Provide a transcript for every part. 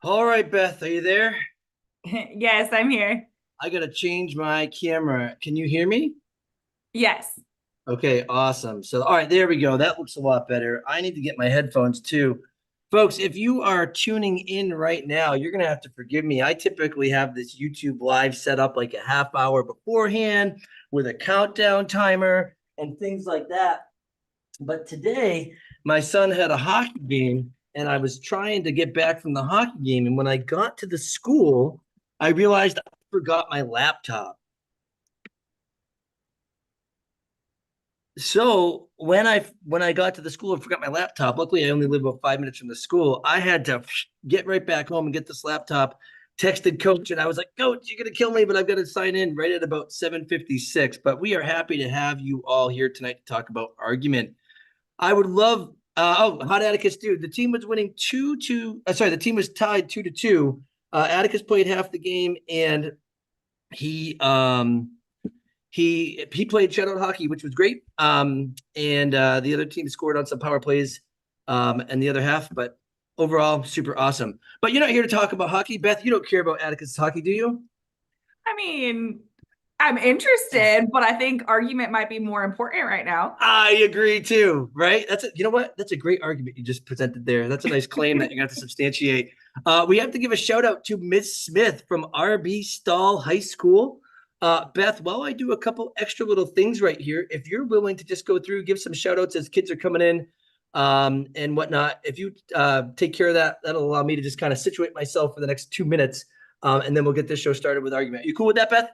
All right, Beth, are you there? Yes, I'm here. I gotta change my camera. Can you hear me? Yes. Okay, awesome. So, all right, there we go. That looks a lot better. I need to get my headphones too. Folks, if you are tuning in right now, you're gonna have to forgive me. I typically have this YouTube live set up like a half hour beforehand with a countdown timer and things like that. But today, my son had a hockey game, and I was trying to get back from the hockey game. And when I got to the school, I realized I forgot my laptop. So when I got to the school and forgot my laptop, luckily I only live about 5 minutes from the school. I had to get right back home and get this laptop. Texted coach, and I was like, "Coach, you're gonna kill me, but I've got to sign in right at about 7:56." But we are happy to have you all here tonight to talk about argument. I would love. How'd Atticus do? The team was winning 2-2. Sorry, the team was tied 2-2. Atticus played half the game, and he he played shutout hockey, which was great. And the other team scored on some power plays, and the other half. But overall, super awesome. But you're not here to talk about hockey, Beth. You don't care about Atticus hockey, do you? I mean, I'm interested, but I think argument might be more important right now. I agree too, right? That's a, you know what? That's a great argument you just presented there. That's a nice claim that you're going to have to substantiate. We have to give a shout out to Miss Smith from RB Stall High School. Beth, while I do a couple extra little things right here, if you're willing to just go through, give some shout outs as kids are coming in and whatnot, if you take care of that, that'll allow me to just kind of situate myself for the next 2 minutes. And then we'll get this show started with argument. You cool with that, Beth?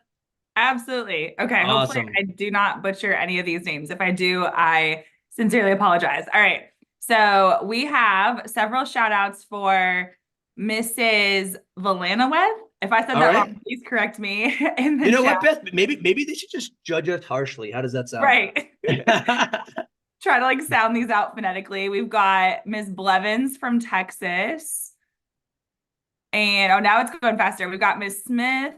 Absolutely. Okay. Hopefully, Awesome. I do not butcher any of these names. If I do, I sincerely apologize. All right. So we have several shout outs for Mrs. Valanoweth. If I said All that right. wrong, please correct me in You the know chat. what, Beth? Maybe they should just judge us harshly. How does that sound? Right. Try to like sound these out phonetically. We've got Ms. Blevins from Texas. And oh, now it's going faster. We've got Miss Smith.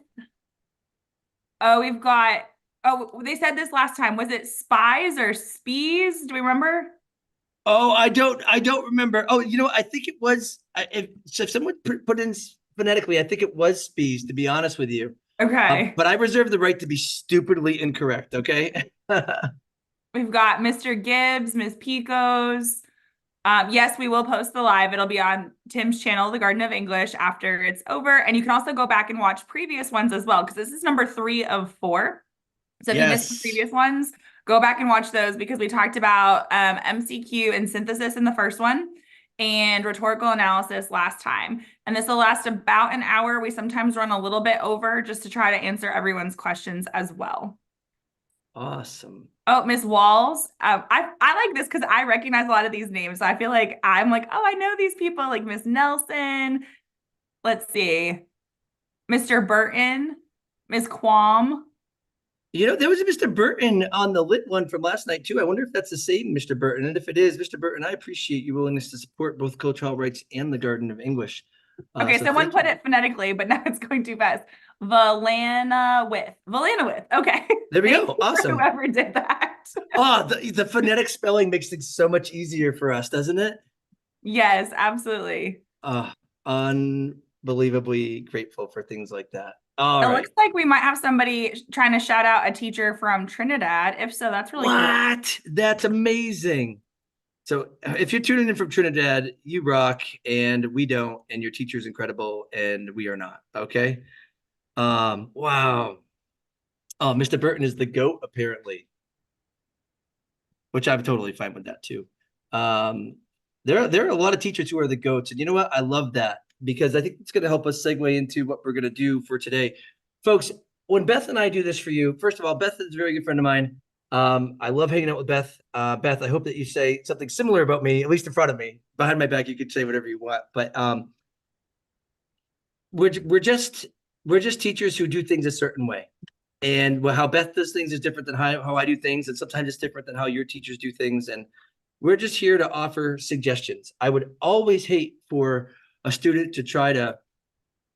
Oh, we've got, oh, they said this last time. Was it spies or spies? Do we remember? Oh, I don't remember. Oh, you know, I think it was. If someone put in phonetically, I think it was Spees. To be honest with you, Okay. but I reserve the right to be stupidly incorrect. Okay. We've got Mr. Gibbs, Miss Picos. Yes, we will post the live. It'll be on Tim's channel, The Garden of English, after it's over. And you can also go back and watch previous ones as well, because this is number 3 of 4. So if you missed the Yes. previous ones, go back and watch those because we talked about MCQ and synthesis in the first one and rhetorical analysis last time. And this will last about an hour. We sometimes run a little bit over just to try to answer everyone's questions as well. Awesome. Oh, Miss Walls. I like this because I recognize a lot of these names. So I feel like I'm like, oh, I know these people, like Miss Nelson. Let's see, Mr. Burton, Miss Quam. You know, there was a Mr. Burton on the lit one from last night too. I wonder if that's the same Mr. Burton. And if it is, Mr. Burton, I appreciate your willingness to support both Coach Hall Rights and the Garden of English. Okay, So someone thank put you. it phonetically, but now it's going too fast. Valana with. Okay. There we Thank go. you for Awesome. whoever did that. Oh, the phonetic spelling makes things so much easier for us, doesn't it? Yes, absolutely. Uh, Unbelievably grateful for things like that. All It right. looks like we might have somebody trying to shout out a teacher from Trinidad. If so, that's really cool. What? That's amazing. So if you're tuning in from Trinidad, you rock and we don't, and your teacher's incredible and we are not. Okay. Wow. Oh, Mr. Burton is the GOAT, apparently, which I'm totally fine with that too. Um, there are a lot of teachers who are the goats, and you know what? I love that because I think it's going to help us segue into what we're going to do for today, folks. When Beth and I do this for you, first of all, Beth is a very good friend of mine. I love hanging out with Beth. Beth, I hope that you say something similar about me, at least in front of me. Behind my back, you could say whatever you want, but we're just teachers who do things a certain way. And how Beth does things is different than how I do things. And sometimes it's different than how your teachers do things. And we're just here to offer suggestions. I would always hate for a student to try to,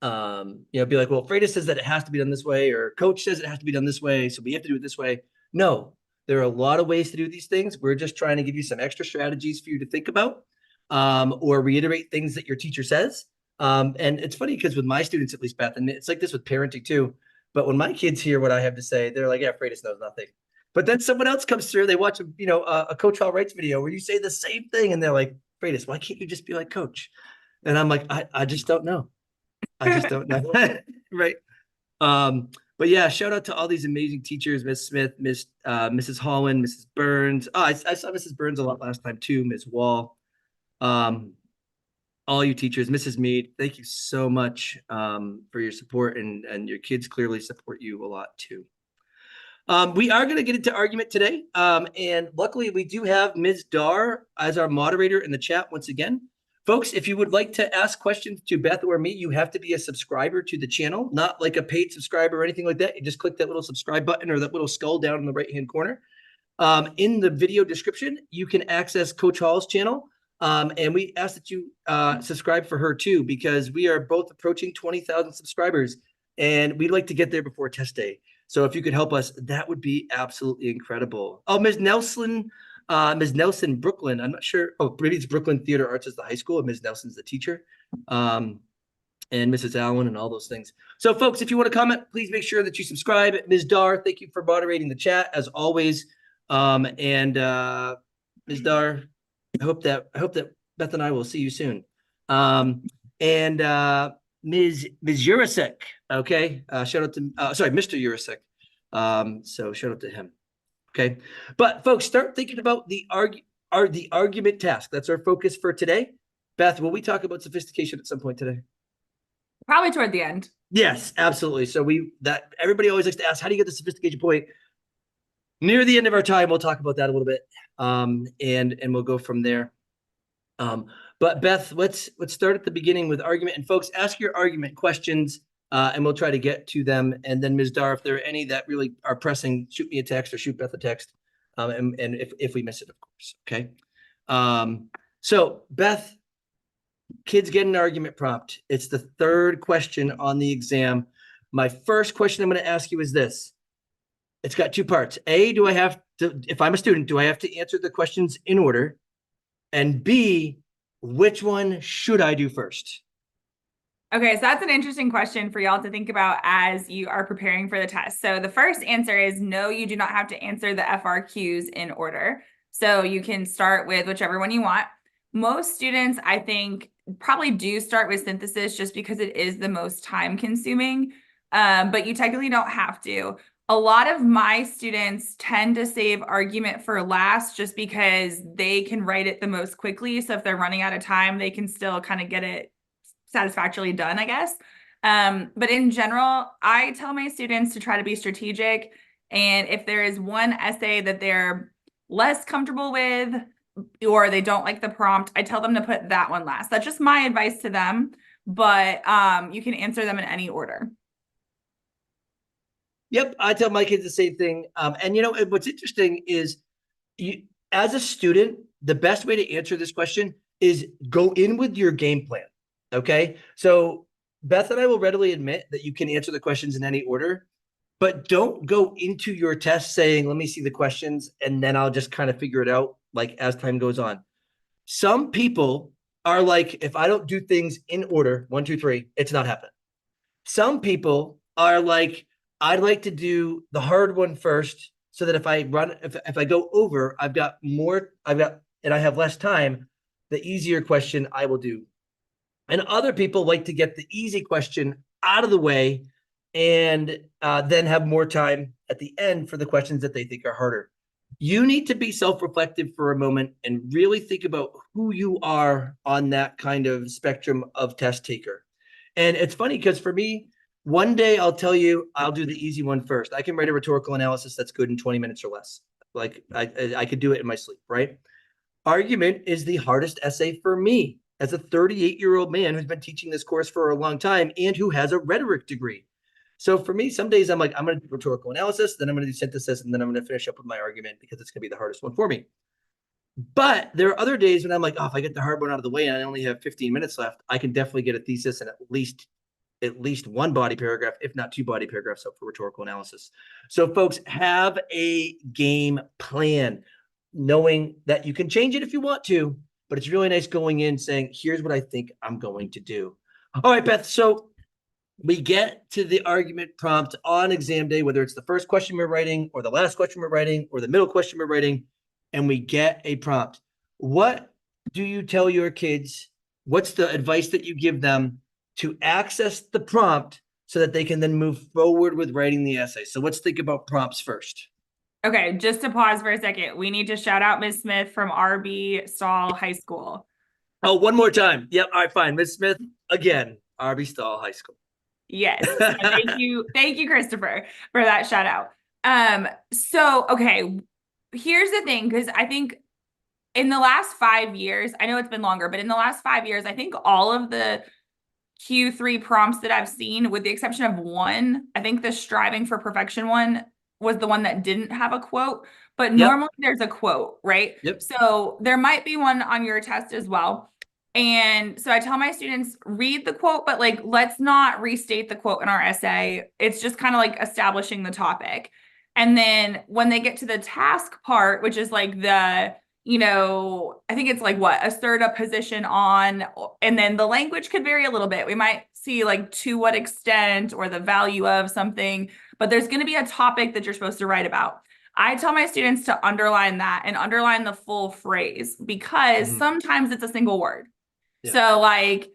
be like, well, Freda says that it has to be done this way, or coach says it has to be done this way. So we have to do it this way. No, there are a lot of ways to do these things. We're just trying to give you some extra strategies for you to think about or reiterate things that your teacher says. And it's funny because with my students, at least, Beth, and it's like this with parenting too. But when my kids hear what I have to say, they're like, "Yeah, Freitas knows nothing." But then someone else comes through, they watch a Coach Hall Wrights video where you say the same thing, and they're like, "Freitas, why can't you just be like Coach?" And I'm like, I just don't know. I just don't know. Right. Um, but yeah, shout out to all these amazing teachers, Miss Smith, Mrs. Holland, Mrs. Burns. Oh, I saw Mrs. Burns a lot last time too, Ms. Wall. Um, all you teachers, Mrs. Mead, thank you so much for your support, and your kids clearly support you a lot too. We are going to get into argument today, and luckily we do have Ms. Dar as our moderator in the chat once again. Folks, if you would like to ask questions to Beth or me, you have to be a subscriber to the channel, not like a paid subscriber or anything like that. You just click that little subscribe button or that little skull down in the right-hand corner. In the video description, you can access Coach Hall's channel. And we ask that you subscribe for her too, because we are both approaching 20,000 subscribers and we'd like to get there before test day. So if you could help us, that would be absolutely incredible. Oh, Ms. Nelson, Brooklyn. I'm not sure. Oh, maybe it's Brooklyn Theater Arts is the high school and Ms. Nelson's the teacher. And Mrs. Allen and all those things. So folks, if you want to comment, please make sure that you subscribe. Ms. Dar, thank you for moderating the chat as always. Ms. Dar, I hope that Beth and I will see you soon. Ms. Urasek, okay. Shout out to Mr. Urasek. So shout out to him. Okay. But folks, start thinking about the argument task. That's our focus for today. Beth, will we talk about sophistication at some point today? Probably toward the end. Yes, absolutely. So everybody always likes to ask, how do you get the sophistication point? Near the end of our time, we'll talk about that a little bit. And we'll go from there. But Beth, let's start at the beginning with argument. And folks, ask your argument questions, and we'll try to get to them. And then Ms. Dar, if there are any that really are pressing, shoot me a text or shoot Beth a text. And if we miss it, of course. Okay. So Beth, kids get an argument prompt. It's the third question on the exam. My first question I'm going to ask you is this. It's got two parts. A, do I have to, if I'm a student, do I have to answer the questions in order? And B, which one should I do first? Okay, so that's an interesting question for y'all to think about as you are preparing for the test. So the first answer is no, you do not have to answer the FRQs in order. So you can start with whichever one you want. Most students, I think, probably do start with synthesis just because it is the most time consuming, but you technically don't have to. A lot of my students tend to save argument for last just because they can write it the most quickly. So if they're running out of time, they can still kind of get it satisfactorily done, I guess. But in general, I tell my students to try to be strategic. And if there is one essay that they're less comfortable with or they don't like the prompt, I tell them to put that one last. That's just my advice to them, but you can answer them in any order. Yep, I tell my kids the same thing. And what's interesting is as a student, the best way to answer this question is go in with your game plan. Okay. So Beth and I will readily admit that you can answer the questions in any order, but don't go into your test saying, let me see the questions, and then I'll just kind of figure it out like as time goes on. Some people are like, if I don't do things in order, 1, 2, 3, it's not happening. Some people are like, I'd like to do the hard one first so that if I go over, and I have less time, the easier question I will do. And other people like to get the easy question out of the way and then have more time at the end for the questions that they think are harder. You need to be self-reflective for a moment and really think about who you are on that kind of spectrum of test taker. And it's funny because for me, one day I'll tell you, I'll do the easy one first. I can write a rhetorical analysis that's good in 20 minutes or less. Like I could do it in my sleep, right? Argument is the hardest essay for me as a 38-year-old man who's been teaching this course for a long time and who has a rhetoric degree. So for me, some days I'm like, I'm going to do rhetorical analysis, then I'm going to do synthesis, and then I'm going to finish up with my argument because it's going to be the hardest one for me. But there are other days when I'm like, oh, if I get the hard one out of the way and I only have 15 minutes left, I can definitely get a thesis and at least one body paragraph, if not 2 body paragraphs up for rhetorical analysis. So folks, have a game plan, knowing that you can change it if you want to, but it's really nice going in saying, here's what I think I'm going to do. All right, Beth. So we get to the argument prompt on exam day, whether it's the first question we're writing or the last question we're writing or the middle question we're writing, and we get a prompt. What do you tell your kids? What's the advice that you give them to access the prompt so that they can then move forward with writing the essay? So let's think about prompts first. Okay, just to pause for a second, we need to shout out Ms. Smith from RB Stall High School. Oh, one more time. Yep. All right, fine. Ms. Smith, again, RB Stall High School. Yes. So thank you, Christopher, for that shout out. So okay, here's the thing, because I think in the last 5 years, I know it's been longer, but in the last 5 years, I think all of the Q3 prompts that I've seen, with the exception of one, I think the striving for perfection one was the one that didn't have a quote, but Yep. normally there's a quote, right? Yep. So there might be one on your test as well. And so I tell my students, read the quote, but like, let's not restate the quote in our essay. It's just kind of like establishing the topic. And then when they get to the task part, which is like I think it's like what, assert a position on, and then the language could vary a little bit. We might see like to what extent or the value of something, but there's going to be a topic that you're supposed to write about. I tell my students to underline that and underline the full phrase, because sometimes it's a single word. Yeah. So like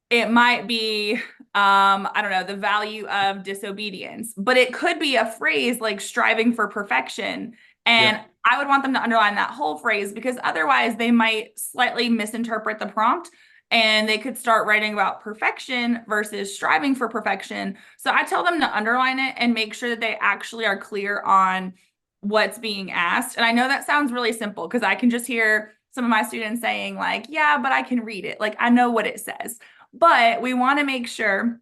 it might be I don't know, the value of disobedience, but it could be a phrase like striving for perfection. And Yep. I would want them to underline that whole phrase, because otherwise they might slightly misinterpret the prompt and they could start writing about perfection versus striving for perfection. So I tell them to underline it and make sure that they actually are clear on what's being asked. And I know that sounds really simple, because I can just hear some of my students saying like, yeah, but I can read it. Like I know what it says. But we want to make sure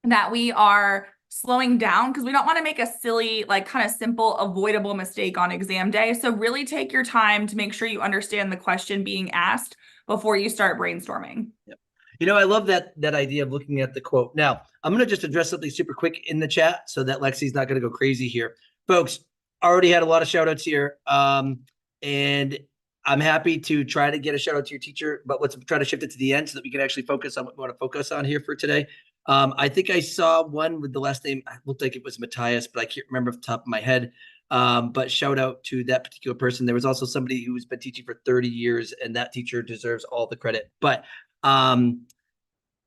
that we are slowing down, because we don't want to make a silly, like kind of simple, avoidable mistake on exam day. So really take your time to make sure you understand the question being asked before you start brainstorming. Yep. I love that idea of looking at the quote. Now, I'm going to just address something super quick in the chat so that Lexi's not going to go crazy here. Folks, already had a lot of shout outs here. And I'm happy to try to get a shout out to your teacher, but let's try to shift it to the end so that we can actually focus on what we want to focus on here for today. I think I saw one with the last name. It looked like it was Matthias, but I can't remember off the top of my head. But shout out to that particular person. There was also somebody who's been teaching for 30 years, and that teacher deserves all the credit. But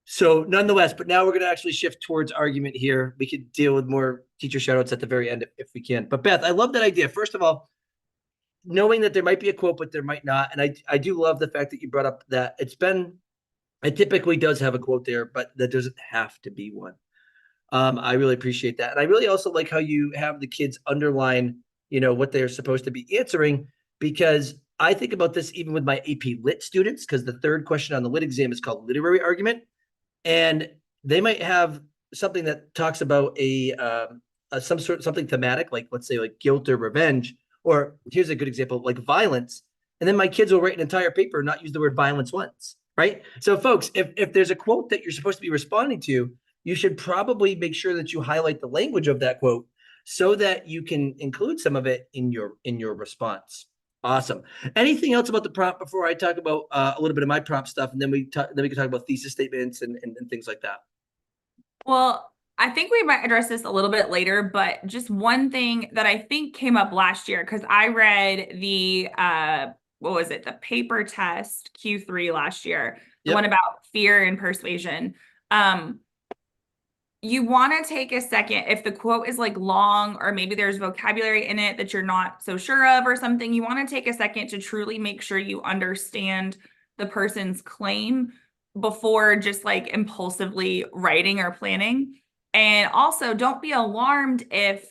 so nonetheless, but now we're going to actually shift towards argument here. We could deal with more teacher shout outs at the very end if we can. But Beth, I love that idea. First of all, knowing that there might be a quote, but there might not. And I do love the fact that you brought up that it typically does have a quote there, but that doesn't have to be one. I really appreciate that. And I really also like how you have the kids underline, what they're supposed to be answering, because I think about this even with my AP Lit students, because the third question on the Lit exam is called literary argument. And they might have something that talks about something thematic, like let's say like guilt or revenge, or here's a good example, like violence. And then my kids will write an entire paper and not use the word violence once, right? So folks, if there's a quote that you're supposed to be responding to, you should probably make sure that you highlight the language of that quote so that you can include some of it in your response. Awesome. Anything else about the prompt before I talk about a little bit of my prompt stuff, and then we can talk about thesis statements and things like that. Well, I think we might address this a little bit later, but just one thing that I think came up last year, because I read the what was it, the paper test Q3 last year, the one about fear and persuasion. You want to take a second, if the quote is like long, or maybe there's vocabulary in it that you're not so sure of or something, you want to take a second to truly make sure you understand the person's claim before just like impulsively writing or planning. And also, don't be alarmed if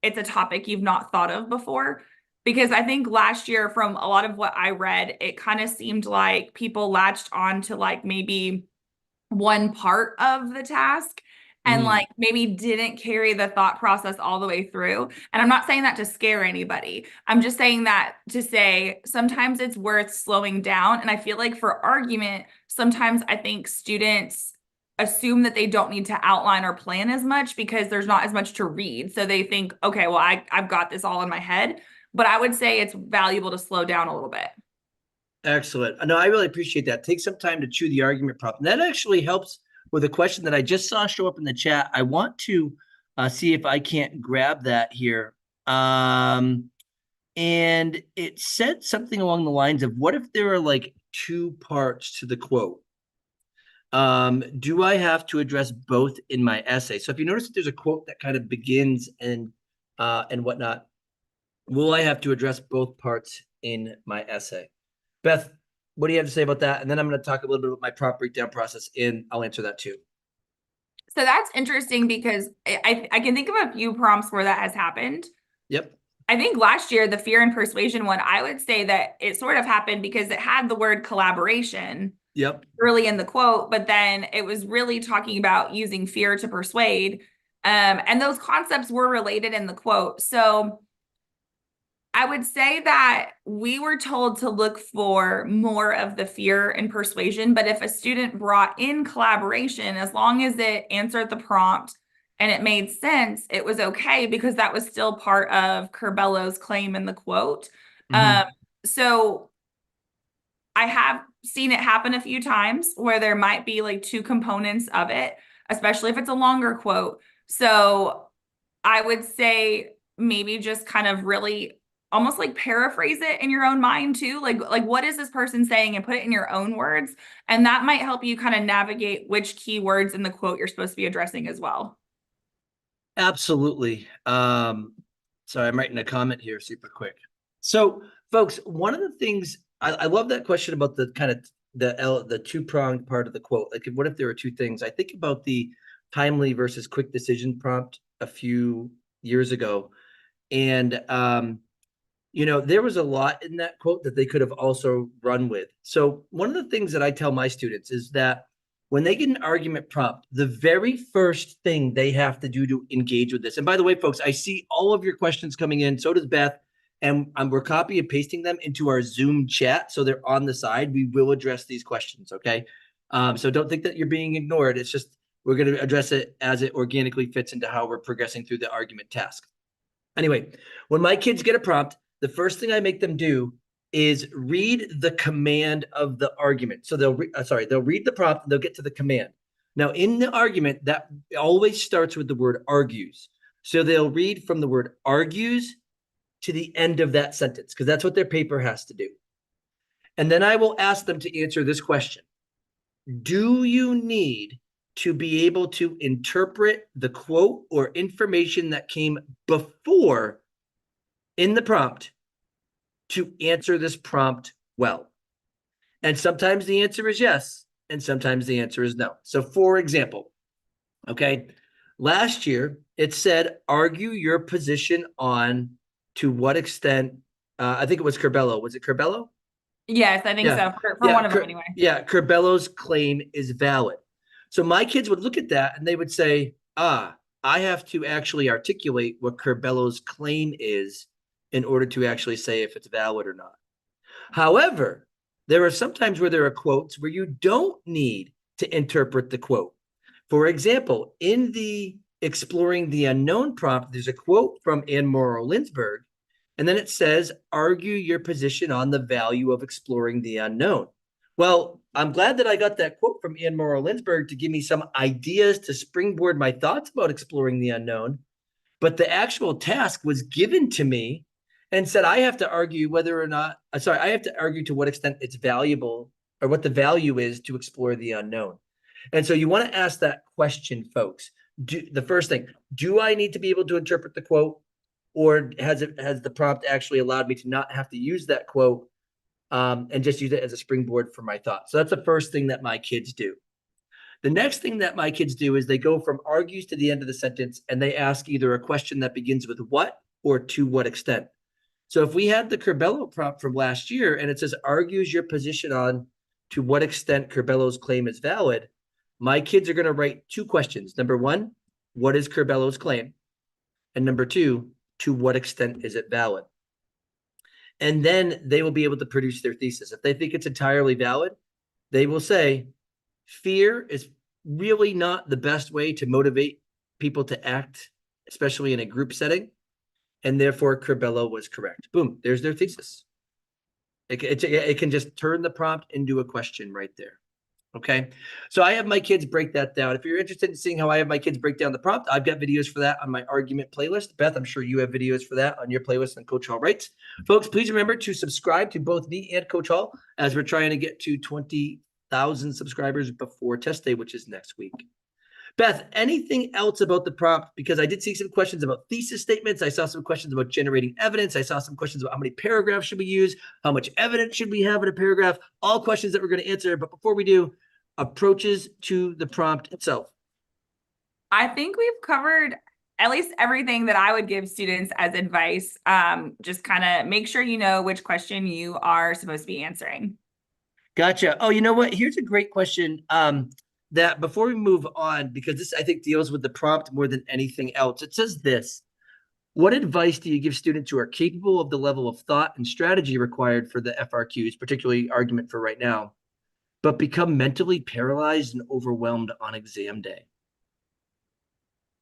it's a topic you've not thought of before, because I think last year, from a lot of what I read, it kind of seemed like people latched on to like maybe one part of the task and like maybe didn't carry the thought process all the way through. And I'm not saying that to scare anybody. I'm just saying that to say sometimes it's worth slowing down. And I feel like for argument, sometimes I think students assume that they don't need to outline or plan as much because there's not as much to read. So they think, okay, well, I've got this all in my head. But I would say it's valuable to slow down a little bit. Excellent. No, I really appreciate that. Take some time to chew the argument prompt. And that actually helps with a question that I just saw show up in the chat. I want to see if I can't grab that here. And it said something along the lines of, what if there are like two parts to the quote? Do I have to address both in my essay? So if you notice that there's a quote that kind of begins and whatnot, will I have to address both parts in my essay? Beth, what do you have to say about that? And then I'm going to talk a little bit about my prompt breakdown process, and I'll answer that too. So that's interesting because I can think of a few prompts where that has happened. Yep. I think last year, the fear and persuasion one, I would say that it sort of happened because it had the word collaboration Yep. early in the quote, but then it was really talking about using fear to persuade. And those concepts were related in the quote. So I would say that we were told to look for more of the fear and persuasion, but if a student brought in collaboration, as long as it answered the prompt and it made sense, it was okay because that was still part of Curbello's claim in the quote. Mhm. So I have seen it happen a few times where there might be like two components of it, especially if it's a longer quote. So I would say maybe just kind of really almost like paraphrase it in your own mind too. Like what is this person saying and put it in your own words. And that might help you kind of navigate which keywords in the quote you're supposed to be addressing as well. Absolutely. Sorry, I'm writing a comment here super quick. So, folks, one of the things I love that question about the kind of the two-pronged part of the quote. Like, what if there were two things? I think about the timely versus quick decision prompt a few years ago, and there was a lot in that quote that they could have also run with. So, one of the things that I tell my students is that when they get an argument prompt, the very first thing they have to do to engage with this. And by the way, folks, I see all of your questions coming in. So does Beth. And we're copy and pasting them into our Zoom chat. So they're on the side. We will address these questions. Okay. So don't think that you're being ignored. It's just we're going to address it as it organically fits into how we're progressing through the argument task. Anyway, when my kids get a prompt, the first thing I make them do is read the command of the argument. So they'll read the prompt and they'll get to the command. Now, in the argument, that always starts with the word argues. So they'll read from the word argues to the end of that sentence because that's what their paper has to do. And then I will ask them to answer this question. Do you need to be able to interpret the quote or information that came before in the prompt to answer this prompt well? And sometimes the answer is yes, and sometimes the answer is no. So, for example, okay, last year it said, argue your position on to what extent, I think it was Curbelo. Was it Curbelo? Yes, I think Yeah. so. For one of them anyway. Yeah, Curbello's claim is valid. So my kids would look at that and they would say, I have to actually articulate what Curbello's claim is in order to actually say if it's valid or not. However, there are some times where there are quotes where you don't need to interpret the quote. For example, in the Exploring the Unknown prompt, there's a quote from Anne Morrow Lindsberg, and then it says, argue your position on the value of exploring the unknown. Well, I'm glad that I got that quote from Anne Morrow Lindsberg to give me some ideas to springboard my thoughts about exploring the unknown. But the actual task was given to me and said, I have to argue whether or not, I have to argue to what extent it's valuable or what the value is to explore the unknown. And so you want to ask that question, folks. The first thing, do I need to be able to interpret the quote? Or has the prompt actually allowed me to not have to use that quote and just use it as a springboard for my thoughts? So that's the first thing that my kids do. The next thing that my kids do is they go from argues to the end of the sentence and they ask either a question that begins with what or to what extent. So if we had the Curbelo prompt from last year and it says argues your position on to what extent Curbello's claim is valid, my kids are going to write two questions. Number one, what is Curbello's claim? And number two, to what extent is it valid? And then they will be able to produce their thesis. If they think it's entirely valid, they will say, fear is really not the best way to motivate people to act, especially in a group setting. And therefore, Curbelo was correct. Boom, there's their thesis. It can just turn the prompt into a question right there. Okay. So I have my kids break that down. If you're interested in seeing how I have my kids break down the prompt, I've got videos for that on my argument playlist. Beth, I'm sure you have videos for that on your playlist on Coach Hall Writes. Folks, please remember to subscribe to both me and Coach Hall as we're trying to get to 20,000 subscribers before test day, which is next week. Beth, anything else about the prompt? Because I did see some questions about thesis statements. I saw some questions about generating evidence. I saw some questions about how many paragraphs should we use? How much evidence should we have in a paragraph? All questions that we're going to answer. But before we do, approaches to the prompt itself. I think we've covered at least everything that I would give students as advice. Just kind of make sure you know which question you are supposed to be answering. Gotcha. Oh, you know what? Here's a great question. That before we move on, because this I think deals with the prompt more than anything else. It says this: what advice do you give students who are capable of the level of thought and strategy required for the FRQs, particularly argument for right now, but become mentally paralyzed and overwhelmed on exam day?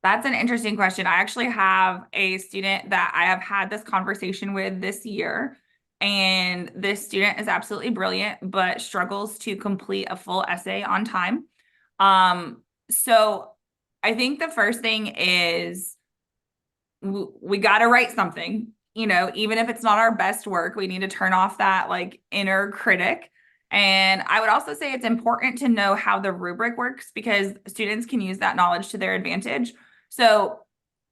That's an interesting question. I actually have a student that I have had this conversation with this year, and this student is absolutely brilliant, but struggles to complete a full essay on time. So I think the first thing is we got to write something, even if it's not our best work, we need to turn off that like inner critic. And I would also say it's important to know how the rubric works because students can use that knowledge to their advantage. So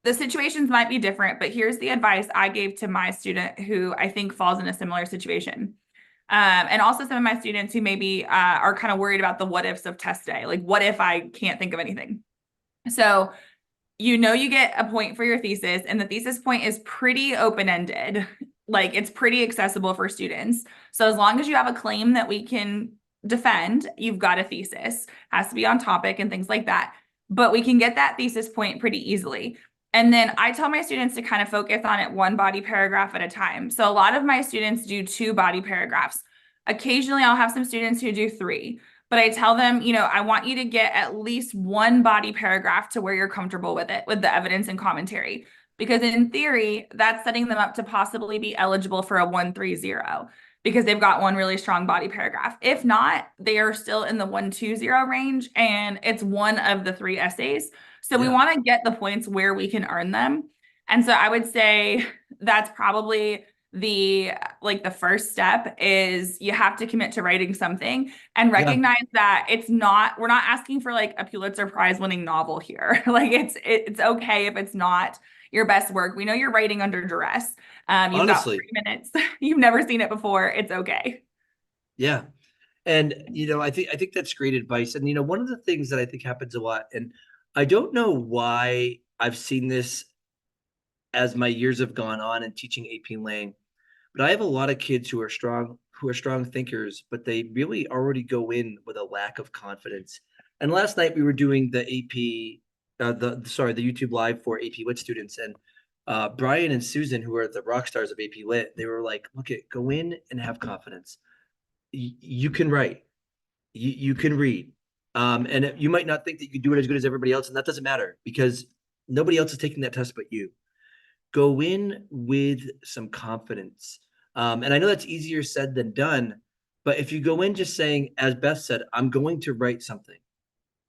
the situations might be different, but here's the advice I gave to my student who I think falls in a similar situation. And also some of my students who maybe are kind of worried about the what ifs of test day. Like, what if I can't think of anything? So you get a point for your thesis, and the thesis point is pretty open-ended. Like it's pretty accessible for students. So as long as you have a claim that we can defend, you've got a thesis. Has to be on topic and things like that. But we can get that thesis point pretty easily. And then I tell my students to kind of focus on it one body paragraph at a time. So a lot of my students do 2 body paragraphs. Occasionally I'll have some students who do 3. But I tell them, I want you to get at least 1 body paragraph to where you're comfortable with it, with the evidence and commentary. Because in theory, that's setting them up to possibly be eligible for a 130 because they've got one really strong body paragraph. If not, they are still in the 120 range, and it's one of the 3 essays. So we want to get the points where we can earn them. And so I would say that's probably the first step is you have to commit to writing something and recognize that we're not asking for like a Pulitzer Prize winning novel here. Like it's okay if it's not your best work. We know you're writing under duress. You've got 3 minutes. You've never seen it before. It's okay. Yeah. And, I think that's great advice. And, one of the things that I think happens a lot, and I don't know why I've seen this as my years have gone on in teaching AP Lang, but I have a lot of kids who are strong thinkers, but they really already go in with a lack of confidence. And last night we were doing the AP, the YouTube Live for AP Lit students, and Brian and Susan, who are the rock stars of AP Lit, they were like, "Look, go in and have confidence. You can write, you can read, and you might not think that you can do it as good as everybody else, and that doesn't matter because nobody else is taking that test but you. Go in with some confidence." And I know that's easier said than done, but if you go in just saying, as Beth said, I'm going to write something,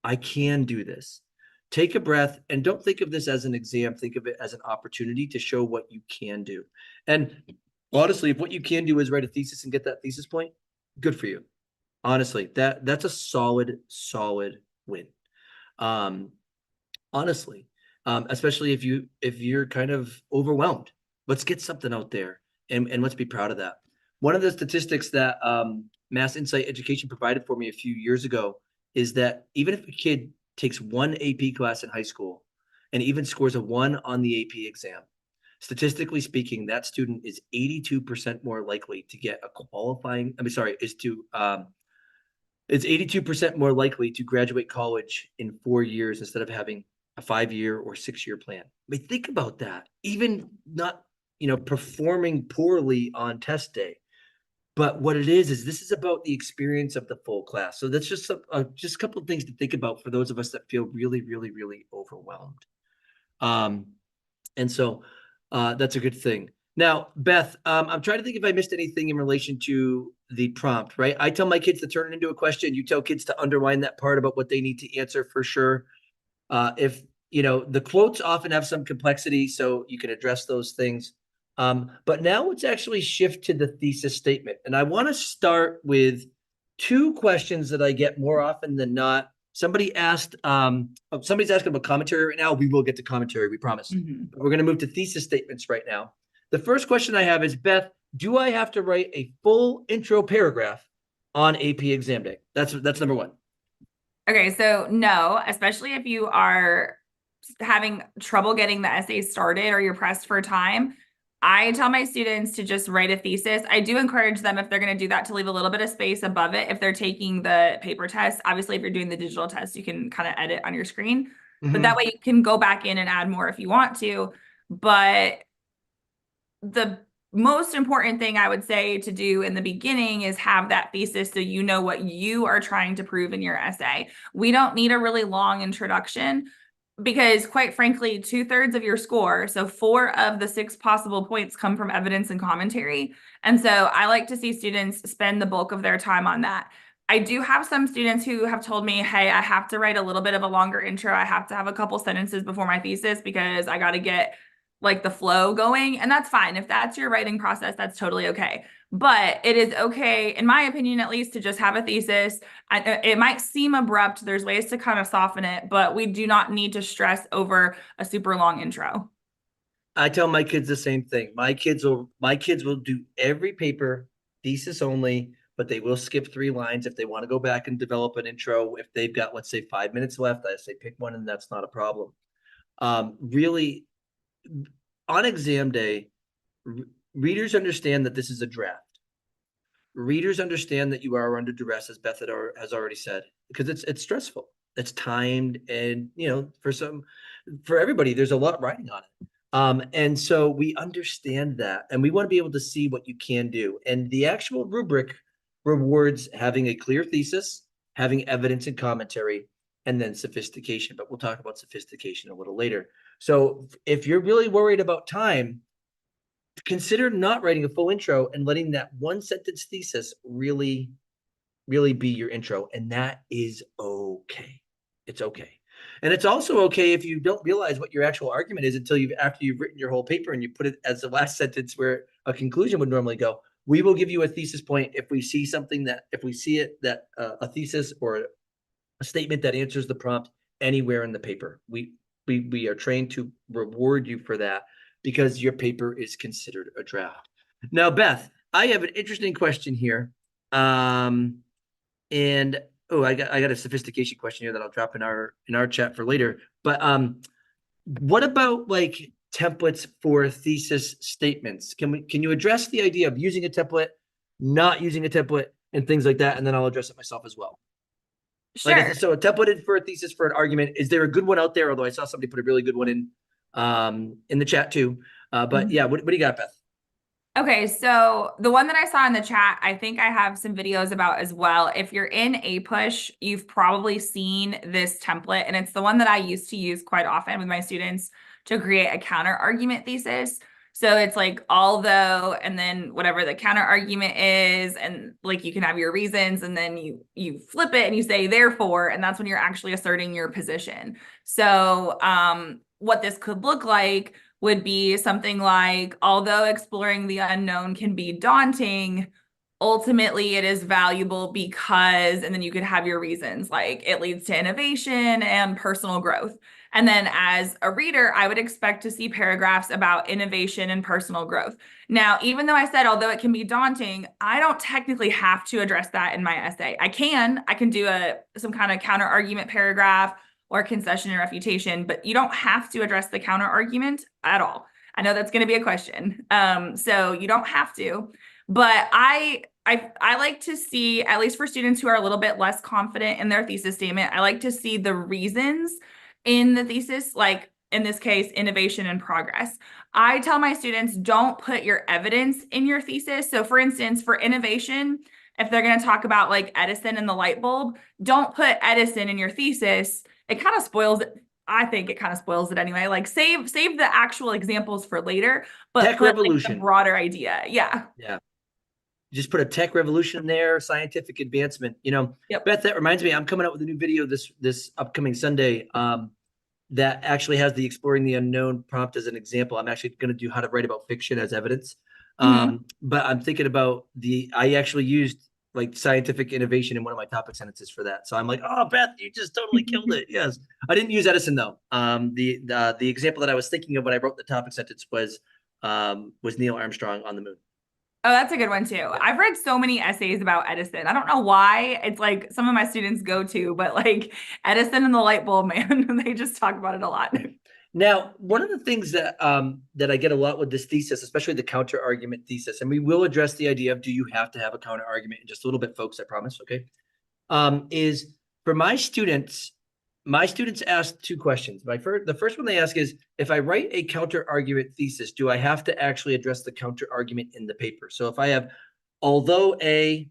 I can do this. Take a breath and don't think of this as an exam. Think of it as an opportunity to show what you can do. And honestly, if what you can do is write a thesis and get that thesis point, good for you. Honestly, that's a solid win. Um, honestly, especially if you're kind of overwhelmed, let's get something out there and let's be proud of that. One of the statistics that Mass Insight Education provided for me a few years ago is that even if a kid takes one AP class in high school and even scores a 1 on the AP exam, statistically speaking, that student is 82% more likely to get a qualifying, it's 82% more likely to graduate college in 4 years instead of having a 5-year or 6-year plan. I mean, think about that. Even not, performing poorly on test day. But what it is this is about the experience of the full class. So that's just a couple of things to think about for those of us that feel really, really, really overwhelmed. And so that's a good thing. Now, Beth, I'm trying to think if I missed anything in relation to the prompt, right? I tell my kids to turn it into a question. You tell kids to underline that part about what they need to answer for sure. If you know, the quotes often have some complexity, so you can address those things. But now let's actually shift to the thesis statement. And I want to start with two questions that I get more often than not. Somebody asked, somebody's asking about commentary right now. We will get to commentary, we promise. Mhm. But we're going to move to thesis statements right now. The first question I have is, Beth, do I have to write a full intro paragraph on AP exam day? That's number one. Okay, so no, especially if you are having trouble getting the essay started or you're pressed for time, I tell my students to just write a thesis. I do encourage them, if they're going to do that, to leave a little bit of space above it if they're taking the paper test. Obviously, if you're doing the digital test, you can kind of edit on your screen, but that way you can go back in and add more if you want to. But the most important thing I would say to do in the beginning is have that thesis so you know what you are trying to prove in your essay. We don't need a really long introduction because, quite frankly, 2/3 of your score, so 4 of the 6 possible points, come from evidence and commentary. And so I like to see students spend the bulk of their time on that. I do have some students who have told me, hey, I have to write a little bit of a longer intro. I have to have a couple sentences before my thesis because I got to get like the flow going. And that's fine. If that's your writing process, that's totally okay. But it is okay, in my opinion, at least, to just have a thesis. It might seem abrupt. There's ways to kind of soften it, but we do not need to stress over a super long intro. I tell my kids the same thing. My kids will do every paper thesis only, but they will skip 3 lines if they want to go back and develop an intro. If they've got, let's say, 5 minutes left, I say pick one, and that's not a problem. Really, on exam day, readers understand that this is a draft. Readers understand that you are under duress, as Beth has already said, because it's stressful. It's timed, and for everybody, there's a lot riding on it. And so we understand that, and we want to be able to see what you can do. And the actual rubric rewards having a clear thesis, having evidence and commentary, and then sophistication. But we'll talk about sophistication a little later. So if you're really worried about time, consider not writing a full intro and letting that one sentence thesis really be your intro. And that is okay. It's okay. And it's also okay if you don't realize what your actual argument is until after you've written your whole paper and you put it as the last sentence where a conclusion would normally go. We will give you a thesis point if we see a thesis or a statement that answers the prompt anywhere in the paper. We are trained to reward you for that because your paper is considered a draft. Now, Beth, I have an interesting question here. And I got a sophistication question here that I'll drop in our chat for later. But what about like templates for thesis statements? Can you address the idea of using a template, not using a template, and things like that? And then I'll address it myself as well. Sure. So a template for a thesis for an argument. Is there a good one out there? Although I saw somebody put a really good one in the chat too. But yeah, what do you got, Beth? Okay, so the one that I saw in the chat, I think I have some videos about as well. If you're in APUSH, you've probably seen this template, and it's the one that I used to use quite often with my students to create a counter argument thesis. So it's like although, and then whatever the counter argument is, and like you can have your reasons, and then you flip it and you say therefore, and that's when you're actually asserting your position. So what this could look like would be something like, although exploring the unknown can be daunting, ultimately it is valuable because, and then you could have your reasons, like it leads to innovation and personal growth. And then as a reader, I would expect to see paragraphs about innovation and personal growth. Now, even though I said, although it can be daunting, I don't technically have to address that in my essay. I can do some kind of counter argument paragraph or concession and refutation, but you don't have to address the counter argument at all. I know that's going to be a question. So you don't have to, but I like to see, at least for students who are a little bit less confident in their thesis statement, I like to see the reasons in the thesis, like in this case, innovation and progress. I tell my students, don't put your evidence in your thesis. So for instance, for innovation, if they're going to talk about like Edison and the light bulb, don't put Edison in your thesis. It kind of spoils it. I think it kind of spoils it anyway. Like save the actual examples for later, but Tech put like the revolution. broader idea. Yeah. Yeah. Just put a tech revolution in there, scientific advancement. Yep. Beth, that reminds me, I'm coming out with a new video this upcoming Sunday. That actually has the exploring the unknown prompt as an example. I'm actually going to do how to write about fiction as evidence. Hmm. But I'm thinking about I actually used like scientific innovation in one of my topic sentences for that. So I'm like, oh, Beth, you just totally killed it. Yes. I didn't use Edison though. The example that I was thinking of when I wrote the topic sentence was Neil Armstrong on the moon. Oh, that's a good one too. Yeah. I've read so many essays about Edison. I don't know why it's like some of my students go to, but like Edison and the light bulb, man, they just talk about it a lot. Now, one of the things that I get a lot with this thesis, especially the counter argument thesis, and we will address the idea of do you have to have a counter argument in just a little bit, folks, I promise, okay? Is for my students ask two questions. The first one they ask is, if I write a counter argument thesis, do I have to actually address the counter argument in the paper? So if I have, although A,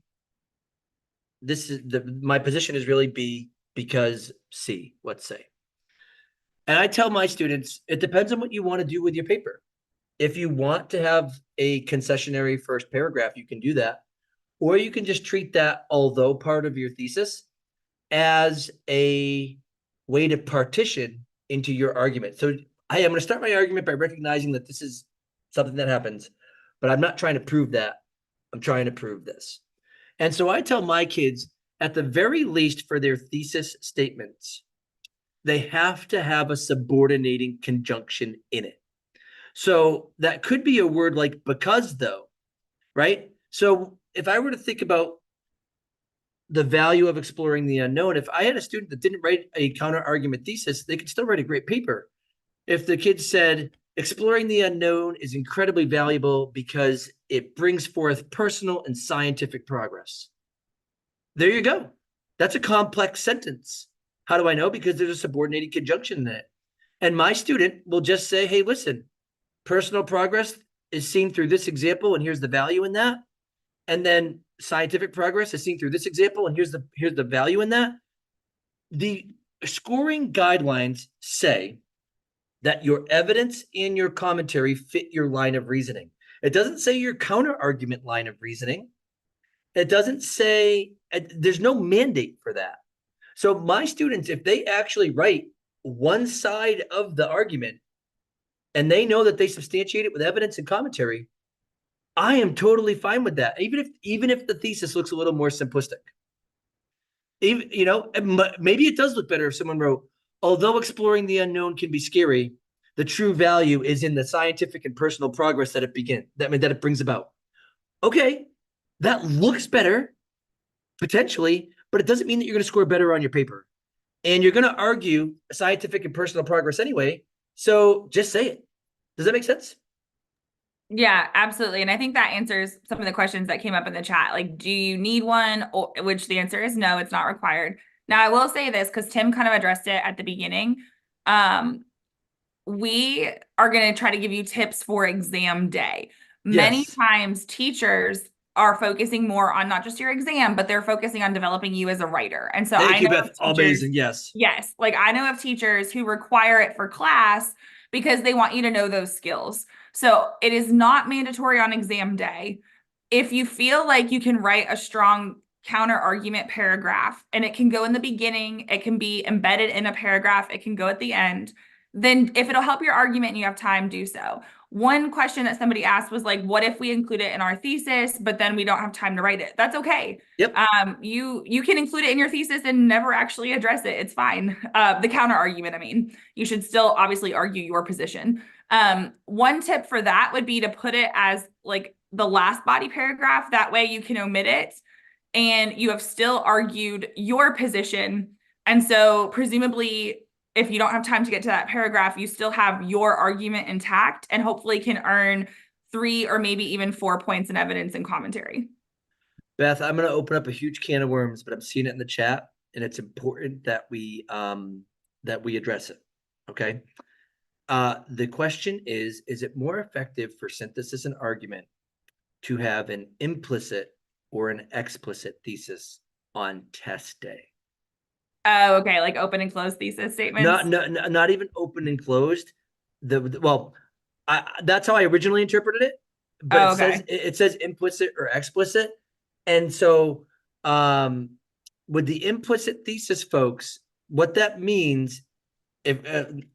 my position is really B because C, let's say. And I tell my students, it depends on what you want to do with your paper. If you want to have a concessionary first paragraph, you can do that. Or you can just treat that, although part of your thesis, as a way to partition into your argument. So I am going to start my argument by recognizing that this is something that happens, but I'm not trying to prove that. I'm trying to prove this. And so I tell my kids, at the very least for their thesis statements, they have to have a subordinating conjunction in it. So that could be a word like because though, right? So if I were to think about the value of exploring the unknown, if I had a student that didn't write a counter argument thesis, they could still write a great paper. If the kid said, exploring the unknown is incredibly valuable because it brings forth personal and scientific progress. There you go. That's a complex sentence. How do I know? Because there's a subordinating conjunction in it. And my student will just say, hey, listen, personal progress is seen through this example, and here's the value in that. And then scientific progress is seen through this example, and here's the value in that. The scoring guidelines say that your evidence and your commentary fit your line of reasoning. It doesn't say your counter argument line of reasoning. It doesn't say, there's no mandate for that. So my students, if they actually write one side of the argument and they know that they substantiate it with evidence and commentary, I am totally fine with that. Even if the thesis looks a little more simplistic. Even, maybe it does look better if someone wrote, although exploring the unknown can be scary, the true value is in the scientific and personal progress that it brings about. Okay, that looks better, potentially, but it doesn't mean that you're going to score better on your paper. And you're going to argue scientific and personal progress anyway. So just say it. Does that make sense? Yeah, absolutely. And I think that answers some of the questions that came up in the chat. Like, do you need one? Or, which the answer is no, it's not required. Now, I will say this because Tim kind of addressed it at the beginning. We are going to try to give you tips for exam day. Many Yes. times teachers are focusing more on not just your exam, but they're focusing on developing you as a writer. And so Thank I you, know Beth. of teachers, Amazing. Yes. yes, like I know of teachers who require it for class because they want you to know those skills. So it is not mandatory on exam day. If you feel like you can write a strong counter argument paragraph and it can go in the beginning, it can be embedded in a paragraph, it can go at the end, then if it'll help your argument and you have time, do so. One question that somebody asked was like, what if we include it in our thesis, but then we don't have time to write it? That's okay. Yep. You can include it in your thesis and never actually address it. It's fine. The counter argument, I mean, you should still obviously argue your position. One tip for that would be to put it as like the last body paragraph. That way you can omit it and you have still argued your position. And so presumably if you don't have time to get to that paragraph, you still have your argument intact and hopefully can earn 3 or maybe even 4 points in evidence and commentary. Beth, I'm going to open up a huge can of worms, but I'm seeing it in the chat, and it's important that we address it. Okay. The question is it more effective for synthesis and argument to have an implicit or an explicit thesis on test day? Oh, okay, like open and closed thesis statements. Not even open and closed. Well, that's how I originally interpreted it, but Oh, okay. it says implicit or explicit, and so um, with the implicit thesis, folks, what that means, if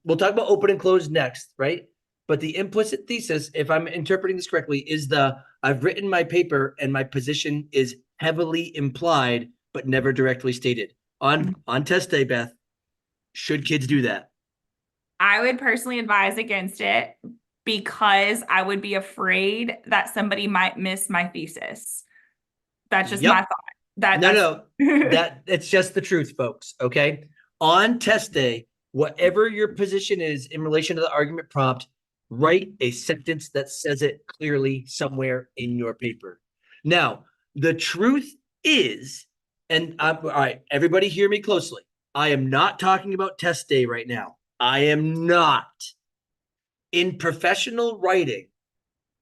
we'll talk about open and closed next, right? But the implicit thesis, if I'm interpreting this correctly, is I've written my paper and my position is heavily implied but never directly stated. On test day, Beth, should kids do that? I would personally advise against it because I would be afraid that somebody might miss my thesis. That's just my Yep. thought. That No, that's no, that it's just the truth, folks. Okay. On test day, whatever your position is in relation to the argument prompt, write a sentence that says it clearly somewhere in your paper. Now, the truth is, and all right, everybody hear me closely. I am not talking about test day right now. I am not. In professional writing,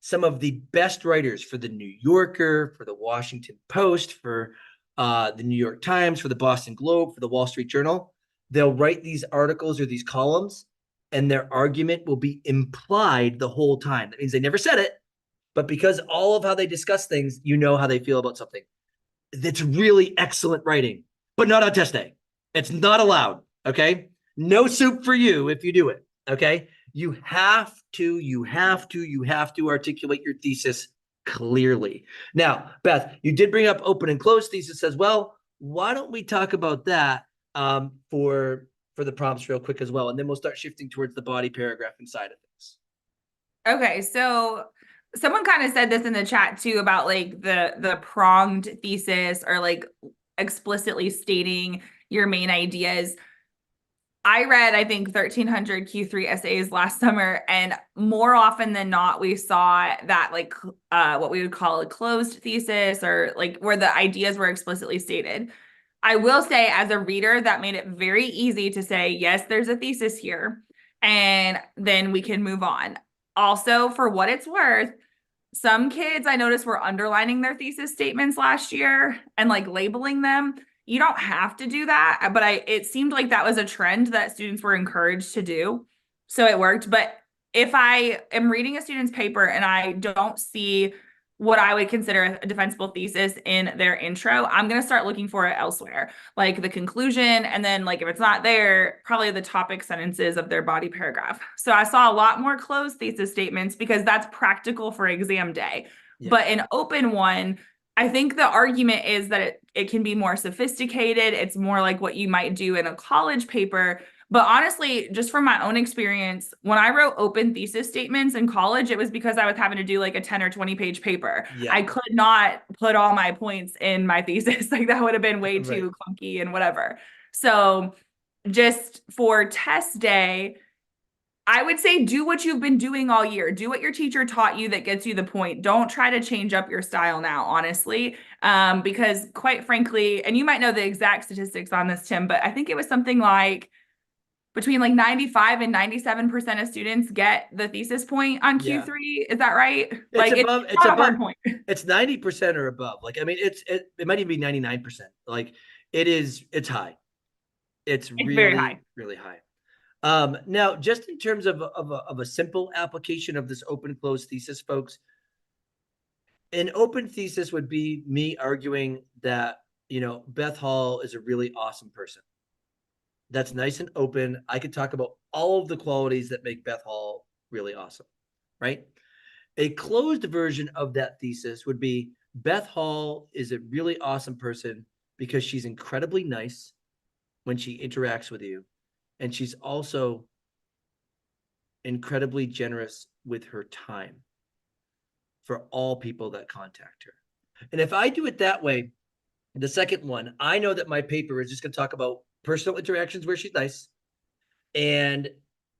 some of the best writers for the New Yorker, for the Washington Post, for the New York Times, for the Boston Globe, for the Wall Street Journal, they'll write these articles or these columns, and their argument will be implied the whole time. That means they never said it, but because all of how they discuss things, you know how they feel about something. It's really excellent writing, but not on test day. It's not allowed. Okay. No soup for you if you do it. Okay. You have to articulate your thesis clearly. Now, Beth, you did bring up open and closed thesis as well. Why don't we talk about that for the prompts real quick as well, and then we'll start shifting towards the body paragraph inside of things. okay. So someone kind of said this in the chat too about like the pronged thesis or like explicitly stating your main ideas. I read, I think, 1,300 Q3 essays last summer, and more often than not, we saw that like what we would call a closed thesis or like where the ideas were explicitly stated. I will say, as a reader, that made it very easy to say, yes, there's a thesis here, and then we can move on. Also, for what it's worth, some kids I noticed were underlining their thesis statements last year and like labeling them. You don't have to do that, but it seemed like that was a trend that students were encouraged to do. So it worked. But if I am reading a student's paper and I don't see what I would consider a defensible thesis in their intro, I'm going to start looking for it elsewhere, like the conclusion. And then, like, if it's not there, probably the topic sentences of their body paragraph. So I saw a lot more closed thesis statements because that's practical for exam day. Yeah. But an open one, I think the argument is that it can be more sophisticated. It's more like what you might do in a college paper. But honestly, just from my own experience, when I wrote open thesis statements in college, it was because I was having to do like a 10 or 20 page paper. Yeah. I could not put all my points in my thesis. Like that would have been way too clunky and whatever. So just for test day, I would say do what you've been doing all year. Do what your teacher taught you that gets you the point. Don't try to change up your style now, honestly, because quite frankly, and you might know the exact statistics on this, Tim, but I think it was something like between like 95 and 97% of students get the thesis point on Q3. Is that right? It's like above, it's not a hard point. It's 90% or above. Like, I mean, it might even be 99%. Like it's high. It's really, very high. Really high. Now, just in terms of a simple application of this open closed thesis, folks, an open thesis would be me arguing that, Beth Hall is a really awesome person. That's nice and open. I could talk about all of the qualities that make Beth Hall really awesome, right? A closed version of that thesis would be Beth Hall is a really awesome person because she's incredibly nice when she interacts with you. And she's also incredibly generous with her time for all people that contact her. And if I do it that way, the second one, I know that my paper is just going to talk about personal interactions where she's nice. And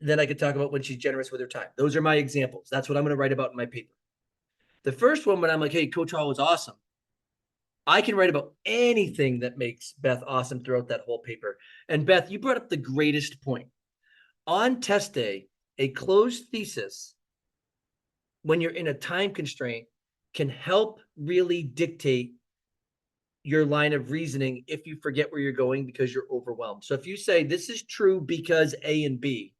then I could talk about when she's generous with her time. Those are my examples. That's what I'm going to write about in my paper. The first one, when I'm like, hey, Coach Hall was awesome, I can write about anything that makes Beth awesome throughout that whole paper. And Beth, you brought up the greatest point. On test day, a closed thesis, when you're in a time constraint, can help really dictate your line of reasoning if you forget where you're going because you're overwhelmed. So if you say this is true because A and B,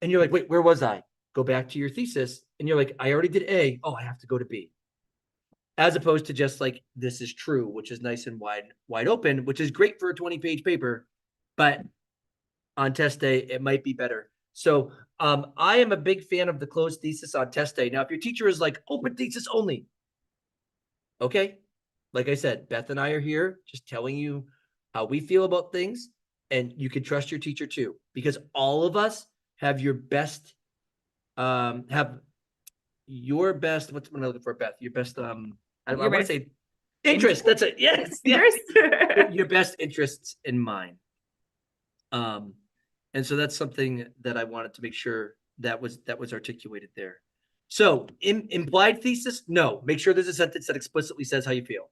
and you're like, wait, where was I? Go back to your thesis, and you're like, I already did A. Oh, I have to go to B. As opposed to just like this is true, which is nice and wide open, which is great for a 20-page paper, but on test day it might be better. So I am a big fan of the closed thesis on test day. Now, if your teacher is like open thesis only, okay, like I said, Beth and I are here just telling you how we feel about things, and you can trust your teacher too, because all of us have your best, have your best. What's what am I looking for, Beth? Your best. I Your want to best say interest. That's it. Yes, yes. interest. Your best interests in mind. And so that's something that I wanted to make sure that was articulated there. So implied thesis, no. Make sure there's a sentence that explicitly says how you feel.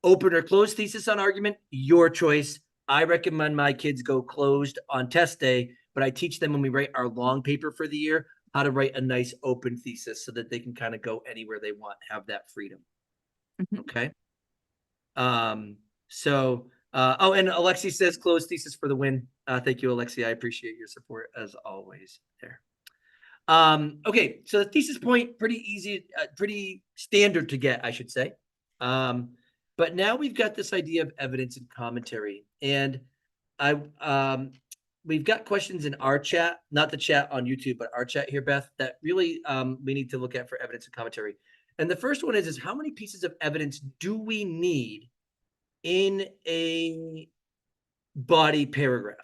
Open or closed thesis on argument, your choice. I recommend my kids go closed on test day, but I teach them when we write our long paper for the year how to write a nice open thesis so that they can kind of go anywhere they want, have that freedom. Okay. So oh, and Alexi says closed thesis for the win. Thank you, Alexi. I appreciate your support as always there. Okay, so the thesis point, pretty easy, pretty standard to get, I should say. But now we've got this idea of evidence and commentary, and we've got questions in our chat, not the chat on YouTube, but our chat here, Beth, that really we need to look at for evidence and commentary. And the first one is how many pieces of evidence do we need in a body paragraph?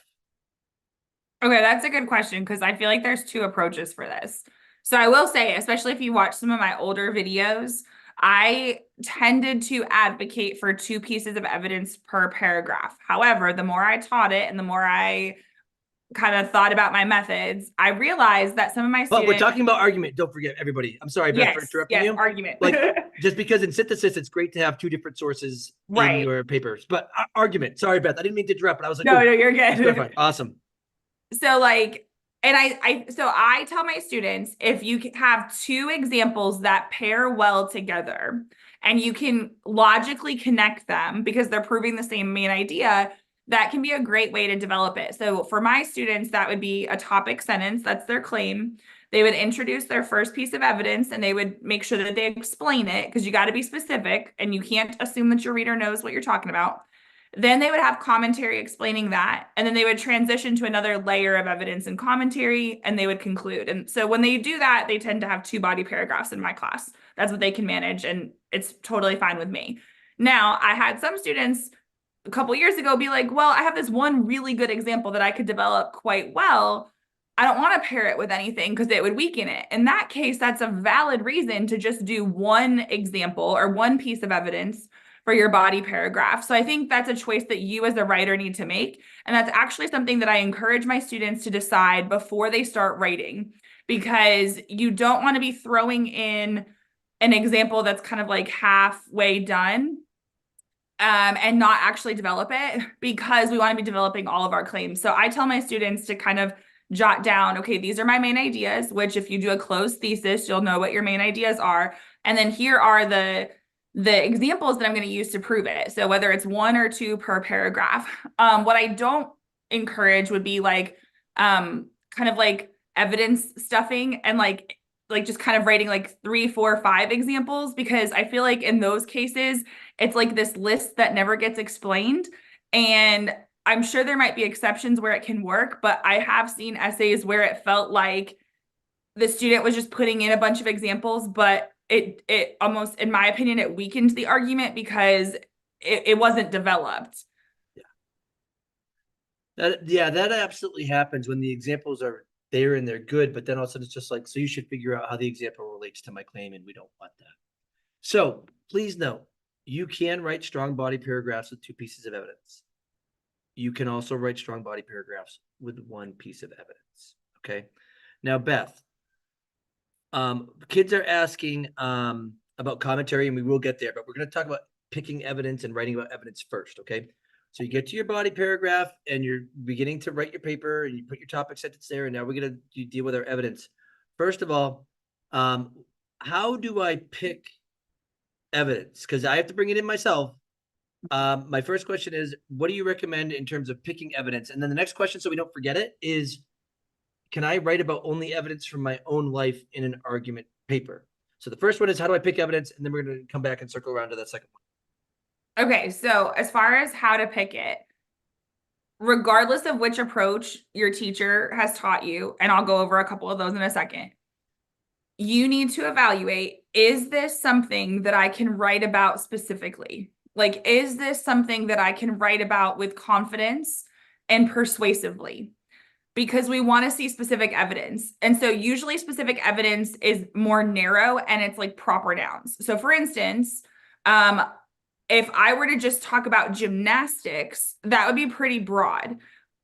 Okay, that's a good question because I feel like there's two approaches for this. So I will say, especially if you watch some of my older videos, I tended to advocate for 2 pieces of evidence per paragraph. However, the more I taught it and the more I kind of thought about my methods, I realized that some of my But we're students, talking about argument. Don't forget, everybody. I'm sorry, Beth, for yes, interrupting yes, you. argument. Like, just because in synthesis, it's great to have 2 different sources in Right. your papers. But argument. Sorry, Beth. I didn't mean to interrupt, but I was like, No, oh, no, you're just clarify. good. Awesome. So like, and I tell my students, if you have 2 examples that pair well together and you can logically connect them because they're proving the same main idea, that can be a great way to develop it. So for my students, that would be a topic sentence. That's their claim. They would introduce their first piece of evidence and they would make sure that they explain it because you got to be specific and you can't assume that your reader knows what you're talking about. Then they would have commentary explaining that. And then they would transition to another layer of evidence and commentary, and they would conclude. And so when they do that, they tend to have 2 body paragraphs in my class. That's what they can manage, and it's totally fine with me. Now, I had some students a couple years ago be like, well, I have this one really good example that I could develop quite well. I don't want to pair it with anything because it would weaken it. In that case, that's a valid reason to just do one example or one piece of evidence for your body paragraph. So I think that's a choice that you as a writer need to make. And that's actually something that I encourage my students to decide before they start writing, because you don't want to be throwing in an example that's kind of like halfway done and not actually develop it, because we want to be developing all of our claims. So I tell my students to kind of jot down, okay, these are my main ideas, which if you do a closed thesis, you'll know what your main ideas are. And then here are the examples that I'm going to use to prove it. So whether it's 1 or 2 per paragraph. What I don't encourage would be like kind of like evidence stuffing and like just kind of writing like 3, 4, 5 examples, because I feel like in those cases, it's like this list that never gets explained. And I'm sure there might be exceptions where it can work, but I have seen essays where it felt like the student was just putting in a bunch of examples, but it almost, in my opinion, it weakened the argument because it wasn't developed. That absolutely happens when the examples are there and they're good, but then all of a sudden it's just like, so you should figure out how the example relates to my claim, and we don't want that. So please note, you can write strong body paragraphs with 2 pieces of evidence. You can also write strong body paragraphs with 1 piece of evidence. Okay. Now, Beth, kids are asking about commentary, and we will get there, but we're going to talk about picking evidence and writing about evidence first. Okay. So you get to your body paragraph and you're beginning to write your paper and you put your topic sentence there. And now we're going to deal with our evidence. First of all, how do I pick evidence? Because I have to bring it in myself. My first question is, what do you recommend in terms of picking evidence? And then the next question, so we don't forget it, is can I write about only evidence from my own life in an argument paper? So the first one is, how do I pick evidence? And then we're going to come back and circle around to that second one. Okay, so as far as how to pick it, regardless of which approach your teacher has taught you, and I'll go over a couple of those in a second, you need to evaluate, is this something that I can write about specifically? Like, is this something that I can write about with confidence and persuasively? Because we want to see specific evidence. And so usually specific evidence is more narrow and it's like proper nouns. So for instance, if I were to just talk about gymnastics, that would be pretty broad.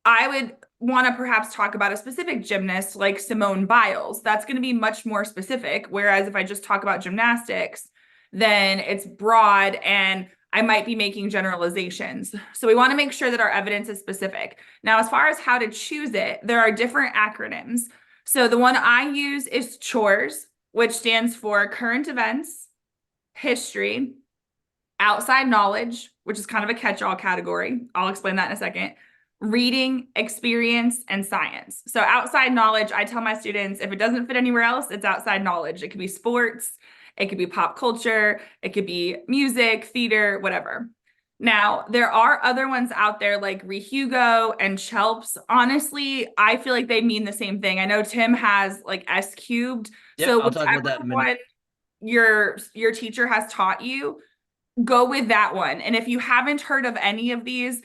I would want to perhaps talk about a specific gymnast like Simone Biles. That's going to be much more specific. Whereas if I just talk about gymnastics, then it's broad and I might be making generalizations. So we want to make sure that our evidence is specific. Now, as far as how to choose it, there are different acronyms. So the one I use is CHORES, which stands for current events, history, outside knowledge, which is kind of a catch-all category. I'll explain that in a second. Reading, experience, and science. So outside knowledge, I tell my students, if it doesn't fit anywhere else, it's outside knowledge. It could be sports, it could be pop culture, it could be music, theater, whatever. Now, there are other ones out there like Rehugo and Chelps. Honestly, I feel like they mean the same thing. I know Tim has like S cubed. Yeah, So I'll talk about that in a minute. one your teacher has taught you, go with that one. And if you haven't heard of any of these,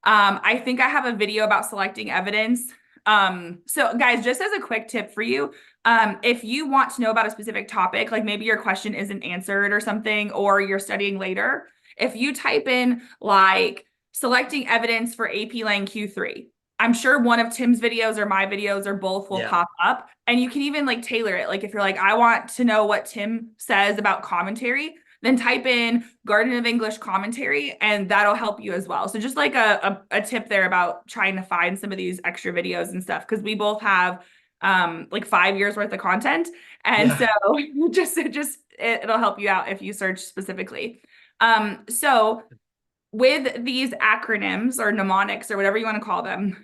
I think I have a video about selecting evidence. So guys, just as a quick tip for you, if you want to know about a specific topic, like maybe your question isn't answered or something, or you're studying later, if you type in like selecting evidence for AP Lang Q3, I'm sure one of Tim's videos or my videos or both will pop up, and you can even like tailor it. Like if you're like, I want to know what Tim says about commentary, then type in Garden of English commentary and that'll help you as well. So just like a tip there about trying to find some of these extra videos and stuff, because we both have like 5 years worth of content. And so it'll help you out if you search specifically. So with these acronyms or mnemonics or whatever you want to call them,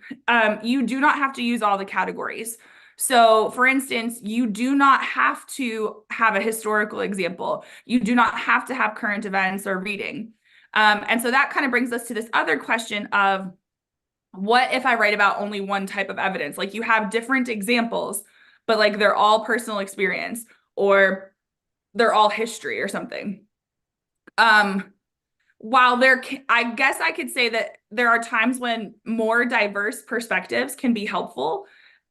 you do not have to use all the categories. So, for instance, you do not have to have a historical example. You do not have to have current events or reading. And so that kind of brings us to this other question of what if I write about only one type of evidence? Like you have different examples, but like they're all personal experience or they're all history or something. While I guess I could say that there are times when more diverse perspectives can be helpful,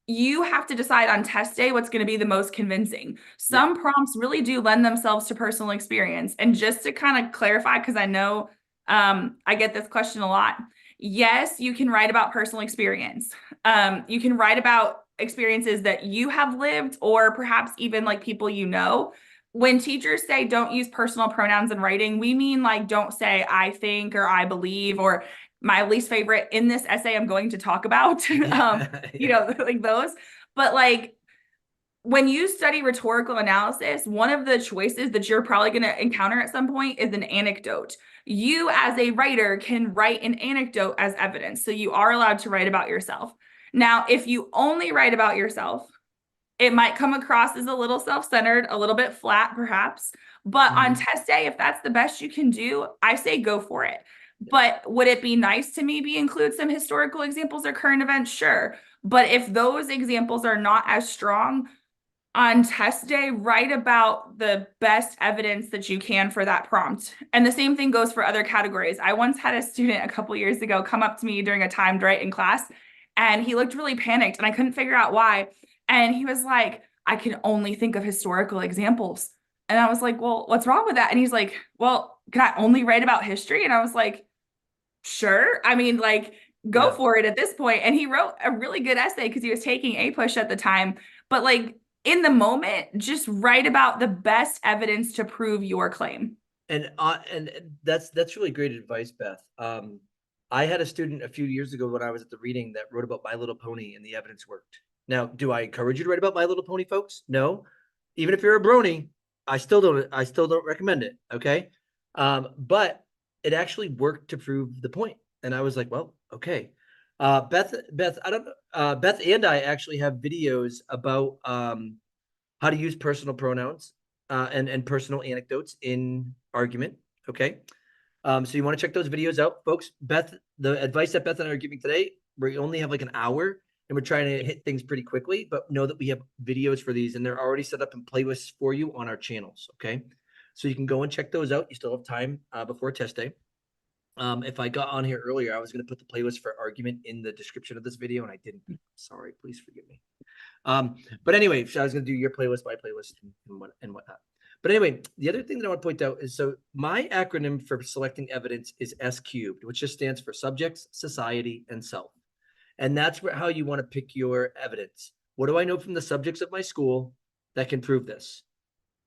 you have to decide on test day what's going to be the most convincing. Some prompts really do lend themselves to personal experience. And just to kind of clarify, because I know I get this question a lot. Yes, you can write about personal experience. You can write about experiences that you have lived or perhaps even like people you know. When teachers say don't use personal pronouns in writing, we mean like don't say I think or I believe or my least favorite in this essay I'm going to talk about, like those. But like when you study rhetorical analysis, one of the choices that you're probably going to encounter at some point is an anecdote. You as a writer can write an anecdote as evidence. So you are allowed to write about yourself. Now, if you only write about yourself, it might come across as a little self-centered, a little bit flat, perhaps. But on test day, if that's the best you can do, I say go for it. But would it be nice to maybe include some historical examples or current events? Sure. But if those examples are not as strong on test day, write about the best evidence that you can for that prompt. And the same thing goes for other categories. I once had a student a couple years ago come up to me during a timed write in class, and he looked really panicked, and I couldn't figure out why. And he was like, I can only think of historical examples. And I was like, well, what's wrong with that? And he's like, well, can I only write about history? And I was like, sure. I mean, like, go for it at this point. And he wrote a really good essay because he was taking APUSH at the time. But like in the moment, just write about the best evidence to prove your claim. And that's really great advice, Beth. I had a student a few years ago when I was at the reading that wrote about My Little Pony and the evidence worked. Now, do I encourage you to write about My Little Pony, folks? No. Even if you're a brony, I still don't recommend it. Okay. But it actually worked to prove the point. And I was like, well, okay. Beth, I don't know. Beth and I actually have videos about how to use personal pronouns and personal anecdotes in argument. Okay. So you want to check those videos out, folks. Beth, the advice that Beth and I are giving today, we only have like an hour and we're trying to hit things pretty quickly, but know that we have videos for these and they're already set up in playlists for you on our channels. Okay. So you can go and check those out. You still have time before test day. If I got on here earlier, I was going to put the playlist for argument in the description of this video and I didn't. Sorry, please forgive me. But anyway, so I was going to do your playlist, my playlist, and whatnot. But anyway, the other thing that I want to point out is, so my acronym for selecting evidence is S cubed, which just stands for subjects, society, and self. And that's how you want to pick your evidence. What do I know from the subjects of my school that can prove this?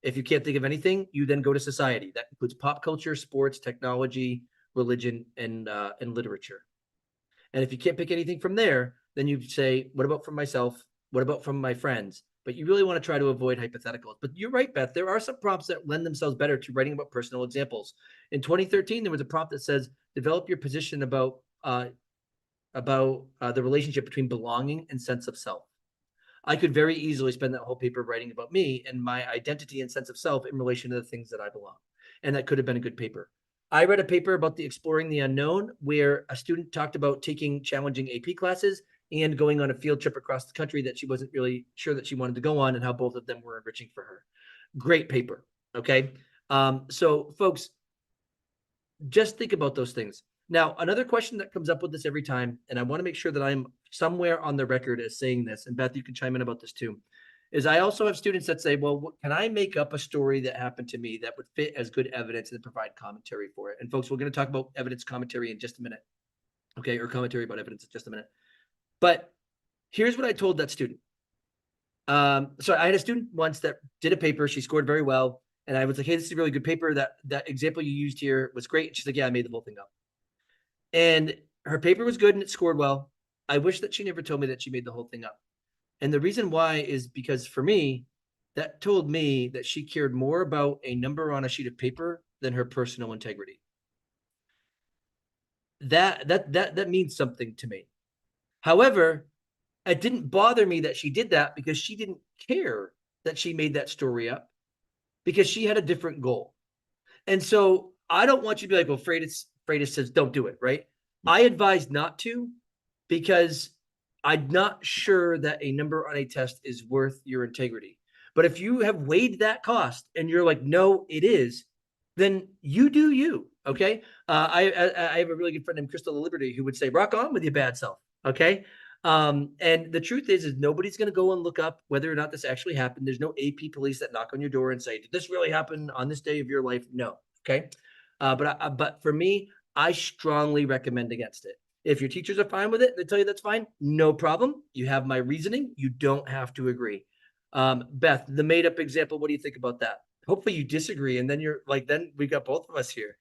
If you can't think of anything, you then go to society. That includes pop culture, sports, technology, religion, and literature. And if you can't pick anything from there, then you say, what about from myself? What about from my friends? But you really want to try to avoid hypotheticals. But you're right, Beth. There are some prompts that lend themselves better to writing about personal examples. In 2013, there was a prompt that says, develop your position about the relationship between belonging and sense of self. I could very easily spend that whole paper writing about me and my identity and sense of self in relation to the things that I belong. And that could have been a good paper. I read a paper about the exploring the unknown, where a student talked about taking challenging AP classes and going on a field trip across the country that she wasn't really sure that she wanted to go on, and how both of them were enriching for her. Great paper. Okay. So folks, just think about those things. Now, another question that comes up with this every time, and I want to make sure that I'm somewhere on the record as saying this, and Beth, you can chime in about this too, is I also have students that say, well, can I make up a story that happened to me that would fit as good evidence and provide commentary for it? And folks, we're going to talk about evidence commentary in just a minute. Okay, or commentary about evidence in just a minute. But here's what I told that student. So I had a student once that did a paper. She scored very well. And I was like, hey, this is a really good paper. That example you used here was great. And she's like, yeah, I made the whole thing up. And her paper was good and it scored well. I wish that she never told me that she made the whole thing up. And the reason why is because for me, that told me that she cared more about a number on a sheet of paper than her personal integrity. That means something to me. However, it didn't bother me that she did that, because she didn't care that she made that story up, because she had a different goal. And so I don't want you to be like, well, Freitas says don't do it, right? I advise not to, because I'm not sure that a number on a test is worth your integrity. But if you have weighed that cost and you're like, no, it is, then you do you. Okay. I have a really good friend named Crystal Liberty who would say, rock on with your bad self. Okay. And the truth is nobody's going to go and look up whether or not this actually happened. There's no AP police that knock on your door and say, did this really happen on this day of your life? No. Okay. But for me, I strongly recommend against it. If your teachers are fine with it, they tell you that's fine, no problem. You have my reasoning. You don't have to agree. Beth, the made up example, what do you think about that? Hopefully you disagree. And then you're like, then we got both of us here.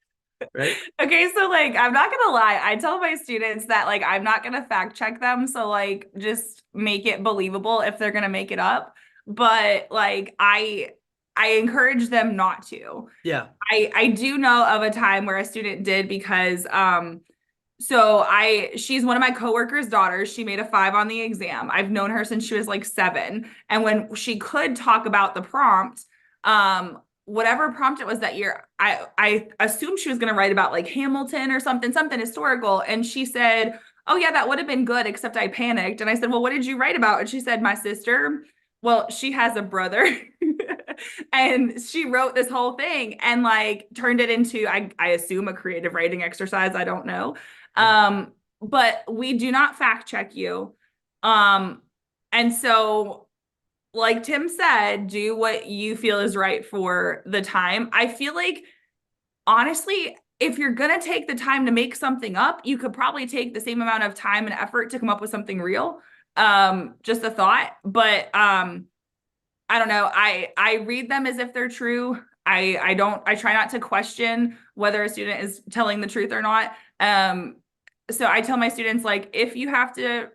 Right. Okay, so like I'm not gonna lie, I tell my students that like I'm not gonna fact check them, so like just make it believable if they're gonna make it up. But like I encourage them not to. Yeah. I do know of a time where a student did, because she's one of my coworkers' daughters. She made a 5 on the exam. I've known her since she was like 7. And when she could talk about the prompt, whatever prompt it was that year, I assumed she was going to write about like Hamilton or something historical. And she said, oh yeah, that would have been good, except I panicked. And I said, well, what did you write about? And she said, my sister. Well, she has a brother. And she wrote this whole thing and like turned it into, I assume, a creative writing exercise. I don't know. But we do not fact check you. And so like Tim said, do what you feel is right for the time. I feel like, honestly, if you're going to take the time to make something up, you could probably take the same amount of time and effort to come up with something real. Just a thought. But I don't know. I read them as if they're true. I try not to question whether a student is telling the truth or not. So I tell my students, like, if you have to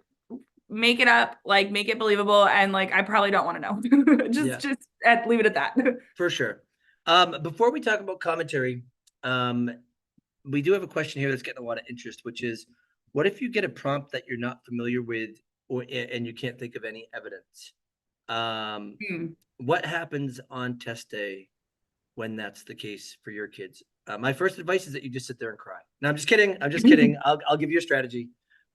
make it up, like make it believable, and like I probably don't want to know. just leave it at that. For sure. Before we talk about commentary, we do have a question here that's getting a lot of interest, which is, what if you get a prompt that you're not familiar with, or and you can't think of any evidence? Um, Hmm. what happens on test day when that's the case for your kids? My first advice is that you just sit there and cry. No, I'm just kidding. I'm just kidding. I'll give you a strategy.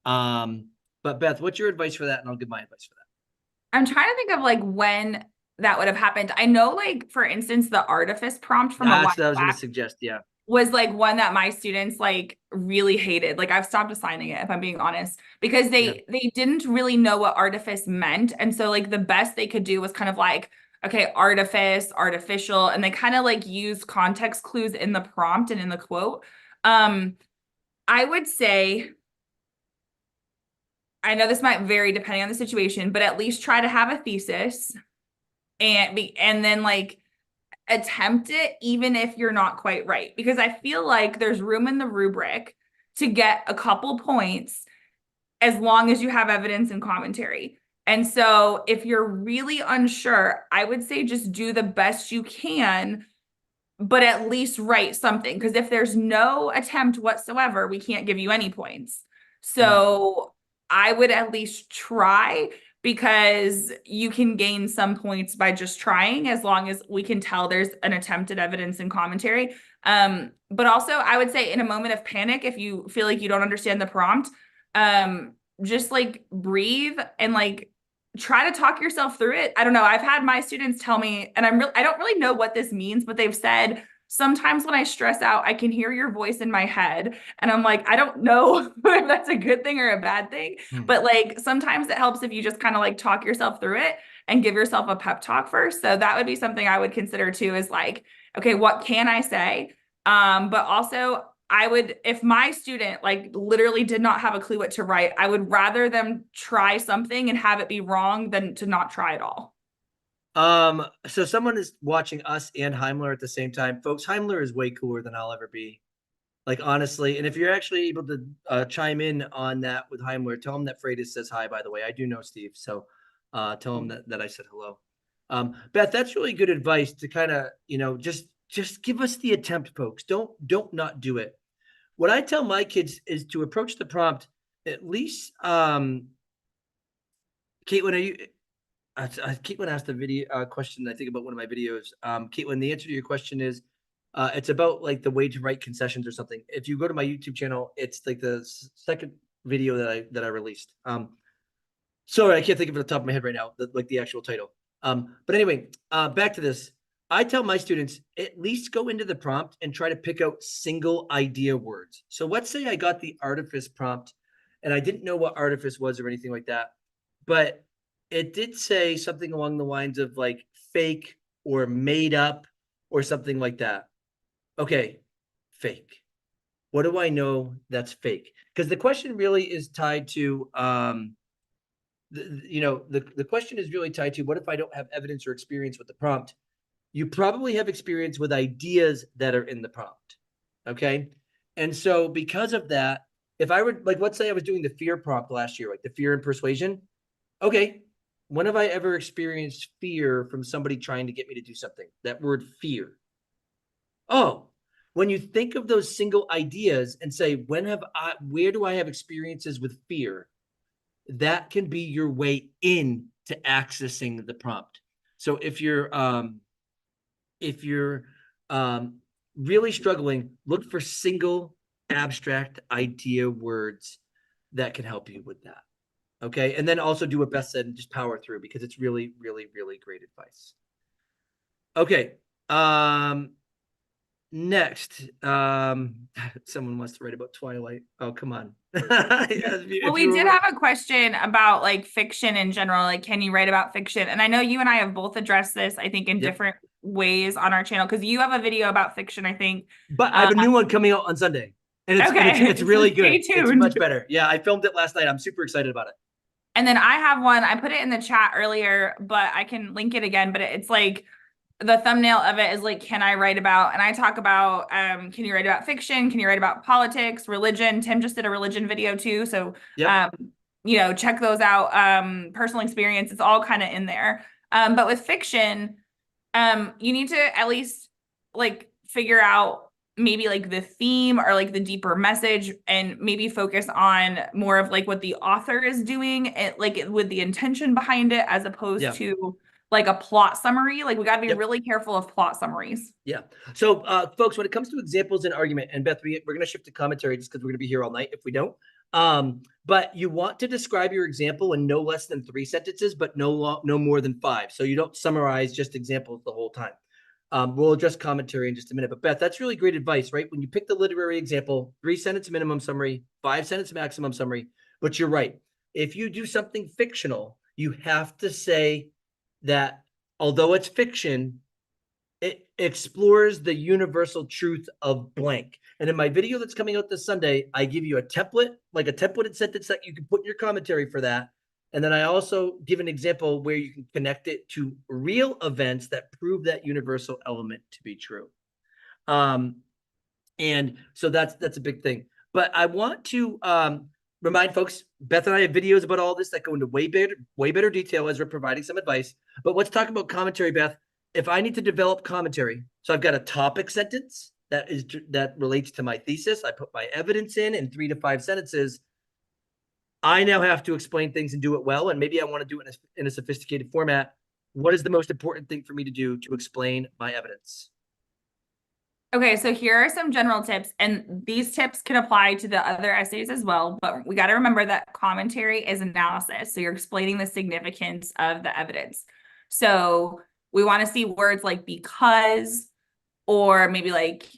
But Beth, what's your advice for that? And I'll give my advice for that. I'm trying to think of like when that would have happened. I know, like, for instance, the artifice prompt from a while That's what I was going to back suggest. Yeah. was like one that my students like really hated. Like, I've stopped assigning it, if I'm being honest, because Yeah. they didn't really know what artifice meant. And so like the best they could do was kind of like, okay, artifice, artificial, and they kind of like use context clues in the prompt and in the quote. Um, I would say, I know this might vary depending on the situation, but at least try to have a thesis and then like attempt it even if you're not quite right, because I feel like there's room in the rubric to get a couple points as long as you have evidence and commentary. And so if you're really unsure, I would say just do the best you can, but at least write something, because if there's no attempt whatsoever, we can't give you any points. Mhm. So I would at least try, because you can gain some points by just trying as long as we can tell there's an attempted evidence and commentary. But also I would say in a moment of panic, if you feel like you don't understand the prompt, um, just like breathe and like try to talk yourself through it. I don't know. I've had my students tell me, and I don't really know what this means, but they've said, sometimes when I stress out, I can hear your voice in my head. And I'm like, I don't know if that's a good thing or a bad thing. Mhm. But like sometimes it helps if you just kind of like talk yourself through it and give yourself a pep talk first. So that would be something I would consider too, is like, okay, what can I say? But also I would, if my student like literally did not have a clue what to write, I would rather them try something and have it be wrong than to not try at all. So someone is watching us and Heimler at the same time. Folks, Heimler is way cooler than I'll ever be. Like, honestly, and if you're actually able to chime in on that with Heimler, tell him that Freitas says hi, by the way. I do know Steve, so tell him that I said hello. Beth, that's really good advice to kind of, just give us the attempt, folks. Don't not do it. What I tell my kids is to approach the prompt at least. Caitlin, are you? Caitlin asked a video question, I think, about one of my videos. Caitlin, the answer to your question is, it's about like the way to write concessions or something. If you go to my YouTube channel, it's like the second video that I released. Sorry, I can't think of it off the top of my head right now, like the actual title. But anyway, back to this. I tell my students at least go into the prompt and try to pick out single idea words. So let's say I got the artifice prompt and I didn't know what artifice was or anything like that, but it did say something along the lines of like fake or made up or something like that. Okay, fake. What do I know that's fake? Because the question really is tied to the question is really tied to, what if I don't have evidence or experience with the prompt? You probably have experience with ideas that are in the prompt. Okay. And so because of that, if I were like, let's say I was doing the fear prompt last year, like the fear and persuasion. Okay. When have I ever experienced fear from somebody trying to get me to do something? That word fear. Oh, when you think of those single ideas and say, where do I have experiences with fear? That can be your way in to accessing the prompt. So if you're um, really struggling, look for single abstract idea words that can help you with that. Okay. And then also do what Beth said and just power through, because it's really, really, really great advice. Okay. Um, Next, someone wants to write about Twilight. Oh, come on. Well, If we you did were, have a question about like fiction in general. Like, can you write about fiction? And I know you and I have both addressed this, I think, in yep. different ways on our channel, because you have a video about fiction, I think. But I Uh, have a new one coming out on Sunday, and it's okay, so really stay good. It's much tuned. better. Yeah, I filmed it last night. I'm super excited about it. And then I have one, I put it in the chat earlier, but I can link it again. But it's like the thumbnail of it is like, can I write about, and I talk about, can you write about fiction? Can you write about politics, religion? Tim just did a religion video too. So, Yep. um, check those out. Personal experience, it's all kind of in there. But with fiction, you need to at least like figure out maybe like the theme or like the deeper message, and maybe focus on more of like what the author is doing and like with the intention behind it, as opposed Yeah. to like a plot summary. Like we got to be Yep. really careful of plot summaries. Yeah. So, folks, when it comes to examples and argument, and Beth, we're going to shift to commentary just because we're going to be here all night if we don't. But you want to describe your example in no less than 3 sentences, but no more than 5. So you don't summarize just examples the whole time. We'll address commentary in just a minute. But Beth, that's really great advice, right? When you pick the literary example, 3-sentence minimum summary, 5-sentence maximum summary. But you're right. If you do something fictional, you have to say that although it's fiction, it explores the universal truth of blank. And in my video that's coming out this Sunday, I give you a template, like a templated sentence that you can put in your commentary for that. And then I also give an example where you can connect it to real events that prove that universal element to be true. And so that's a big thing. But I want to remind folks, Beth and I have videos about all this that go into way better detail as we're providing some advice. But let's talk about commentary, Beth. If I need to develop commentary, so I've got a topic sentence that relates to my thesis. I put my evidence in 3 to 5 sentences. I now have to explain things and do it well. And maybe I want to do it in a sophisticated format. What is the most important thing for me to do to explain my evidence? Okay, so here are some general tips, and these tips can apply to the other essays as well, but we got to remember that commentary is analysis. So you're explaining the significance of the evidence. So we want to see words like because, or maybe like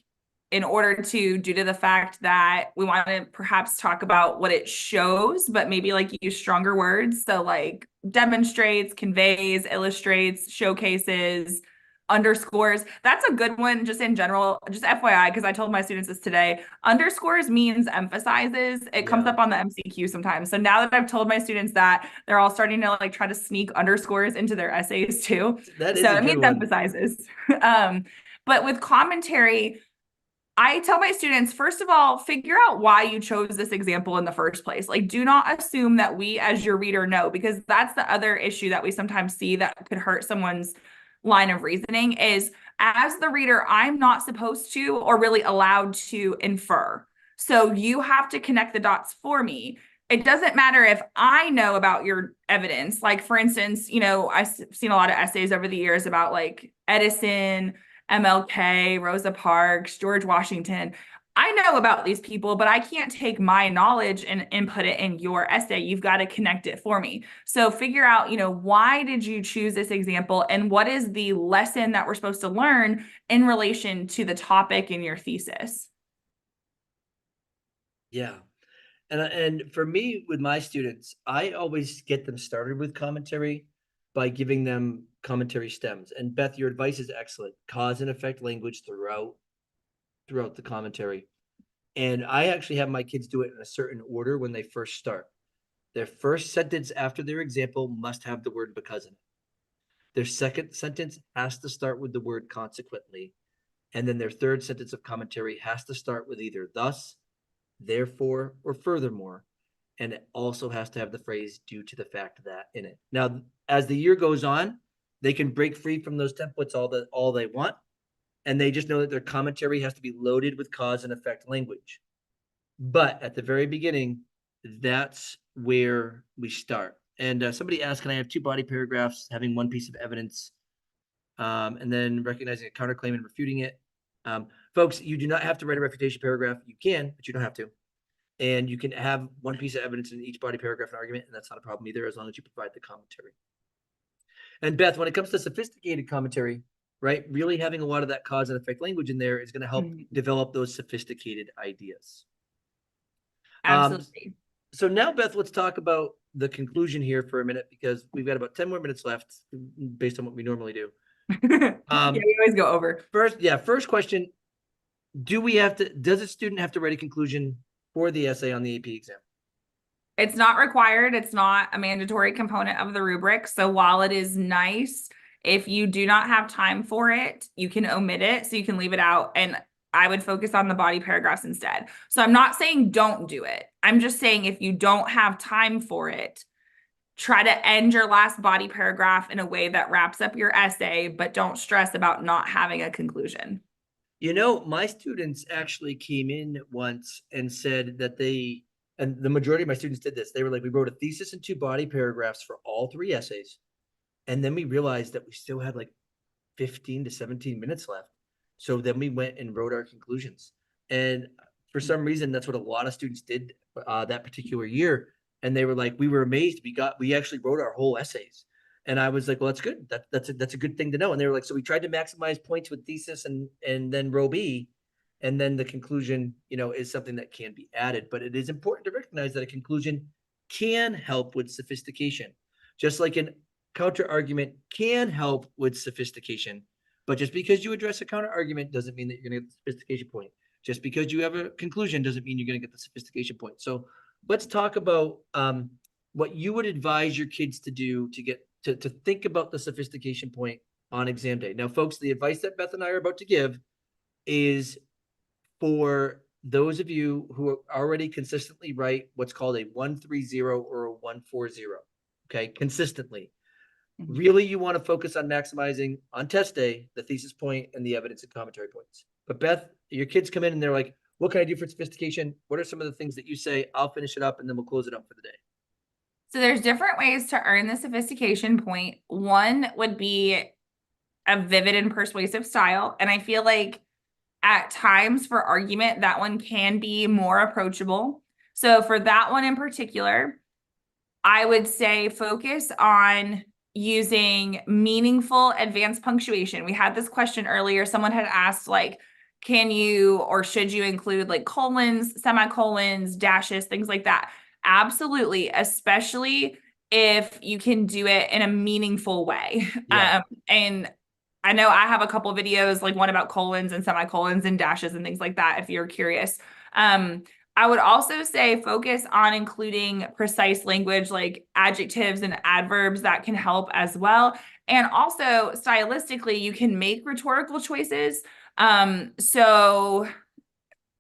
in order to, due to the fact that we want to perhaps talk about what it shows, but maybe like use stronger words. So like demonstrates, conveys, illustrates, showcases, underscores. That's a good one just in general, just FYI, because I told my students this today. Underscores means emphasizes. It comes Yeah. up on the MCQ sometimes. So now that I've told my students that, they're all starting to like try to sneak underscores into their essays too. That is So a it good means one. emphasizes. But with commentary, I tell my students, first of all, figure out why you chose this example in the first place. Like, do not assume that we, as your reader, know, because that's the other issue that we sometimes see that could hurt someone's line of reasoning is, as the reader, I'm not supposed to or really allowed to infer. So you have to connect the dots for me. It doesn't matter if I know about your evidence. Like, for instance, I've seen a lot of essays over the years about like Edison, MLK, Rosa Parks, George Washington. I know about these people, but I can't take my knowledge and input it in your essay. You've got to connect it for me. So figure out, why did you choose this example and what is the lesson that we're supposed to learn in relation to the topic in your thesis? Yeah. And for me, with my students, I always get them started with commentary by giving them commentary stems. And Beth, your advice is excellent. Cause and effect language throughout the commentary. And I actually have my kids do it in a certain order when they first start. Their first sentence after their example must have the word because in it. Their second sentence has to start with the word consequently. And then their third sentence of commentary has to start with either thus, therefore, or furthermore. And it also has to have the phrase due to the fact that in it. Now, as the year goes on, they can break free from those templates all they want. And they just know that their commentary has to be loaded with cause and effect language. But at the very beginning, that's where we start. And somebody asked, can I have 2 body paragraphs having 1 piece of evidence, and then recognizing a counterclaim and refuting it? Folks, you do not have to write a refutation paragraph. You can, but you don't have to. And you can have 1 piece of evidence in each body paragraph and argument, and that's not a problem either, as long as you provide the commentary. And Beth, when it comes to sophisticated commentary, right, really having a lot of that cause and effect language in there is going to help develop those sophisticated ideas. Absolutely. So now, Beth, let's talk about the conclusion here for a minute, because we've got about 10 more minutes left based on what we normally do. Yeah, we always go over. First question. Does a student have to write a conclusion for the essay on the AP exam? It's not required. It's not a mandatory component of the rubric. So while it is nice, if you do not have time for it, you can omit it. So you can leave it out. And I would focus on the body paragraphs instead. So I'm not saying don't do it. I'm just saying if you don't have time for it, try to end your last body paragraph in a way that wraps up your essay, but don't stress about not having a conclusion. You know, my students actually came in once and said that and the majority of my students did this. They were like, we wrote a thesis and two body paragraphs for all three essays. And then we realized that we still had like 15 to 17 minutes left. So then we went and wrote our conclusions. And for some reason, that's what a lot of students did that particular year. And they were like, we were amazed. We actually wrote our whole essays. And I was like, well, that's good. That's a good thing to know. And they were like, so we tried to maximize points with thesis and then row B. And then the conclusion, is something that can be added. But it is important to recognize that a conclusion can help with sophistication. Just like an counter argument can help with sophistication, but just because you address a counter argument doesn't mean that you're going to get the sophistication point. Just because you have a conclusion doesn't mean you're going to get the sophistication point. So let's talk about what you would advise your kids to do to get to think about the sophistication point on exam day. Now, folks, the advice that Beth and I are about to give is for those of you who already consistently write what's called a 130 or a 140. Okay, consistently. Really, you want to focus on maximizing on test day the thesis point and the evidence and commentary points. But Beth, your kids come in and they're like, what can I do for sophistication? What are some of the things that you say? I'll finish it up and then we'll close it up for the day. So there's different ways to earn the sophistication point. One would be a vivid and persuasive style. And I feel like at times for argument, that one can be more approachable. So for that one in particular, I would say focus on using meaningful advanced punctuation. We had this question earlier. Someone had asked, like, can you or should you include like colons, semicolons, dashes, things like that? Absolutely, especially if you can do it in a meaningful way. Yeah. And I know I have a couple videos, like one about colons and semicolons and dashes and things like that, if you're curious. I would also say focus on including precise language like adjectives and adverbs that can help as well. And also stylistically, you can make rhetorical choices. So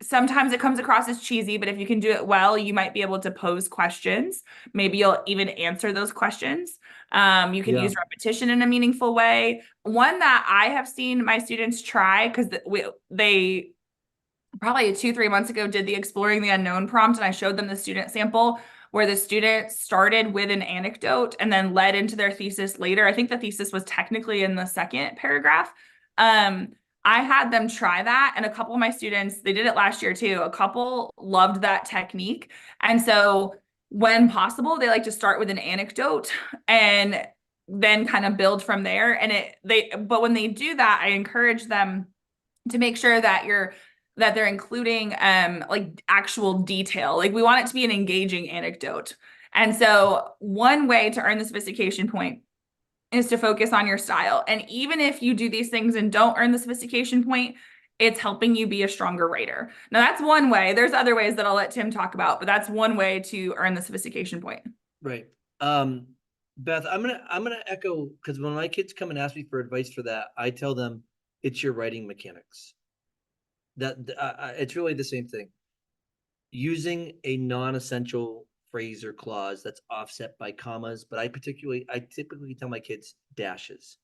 sometimes it comes across as cheesy, but if you can do it well, you might be able to pose questions. Maybe you'll even answer those questions. You can use repetition in a meaningful way. One that I have seen my students try, because they probably 2-3 months ago did the exploring the unknown prompt, and I showed them the student sample where the student started with an anecdote and then led into their thesis later. I think the thesis was technically in the second paragraph. I had them try that, and a couple of my students, they did it last year too. A couple loved that technique. And so when possible, they like to start with an anecdote and then kind of build from there. But when they do that, I encourage them to make sure that they're including like actual detail. Like we want it to be an engaging anecdote. And so one way to earn the sophistication point is to focus on your style. And even if you do these things and don't earn the sophistication point, it's helping you be a stronger writer. Now that's one way. There's other ways that I'll let Tim talk about, but that's one way to earn the sophistication point. Right. Beth, I'm gonna echo, because when my kids come and ask me for advice for that, I tell them it's your writing mechanics. That it's really the same thing. Using a non-essential phrase or clause that's offset by commas, but I typically tell my kids dashes.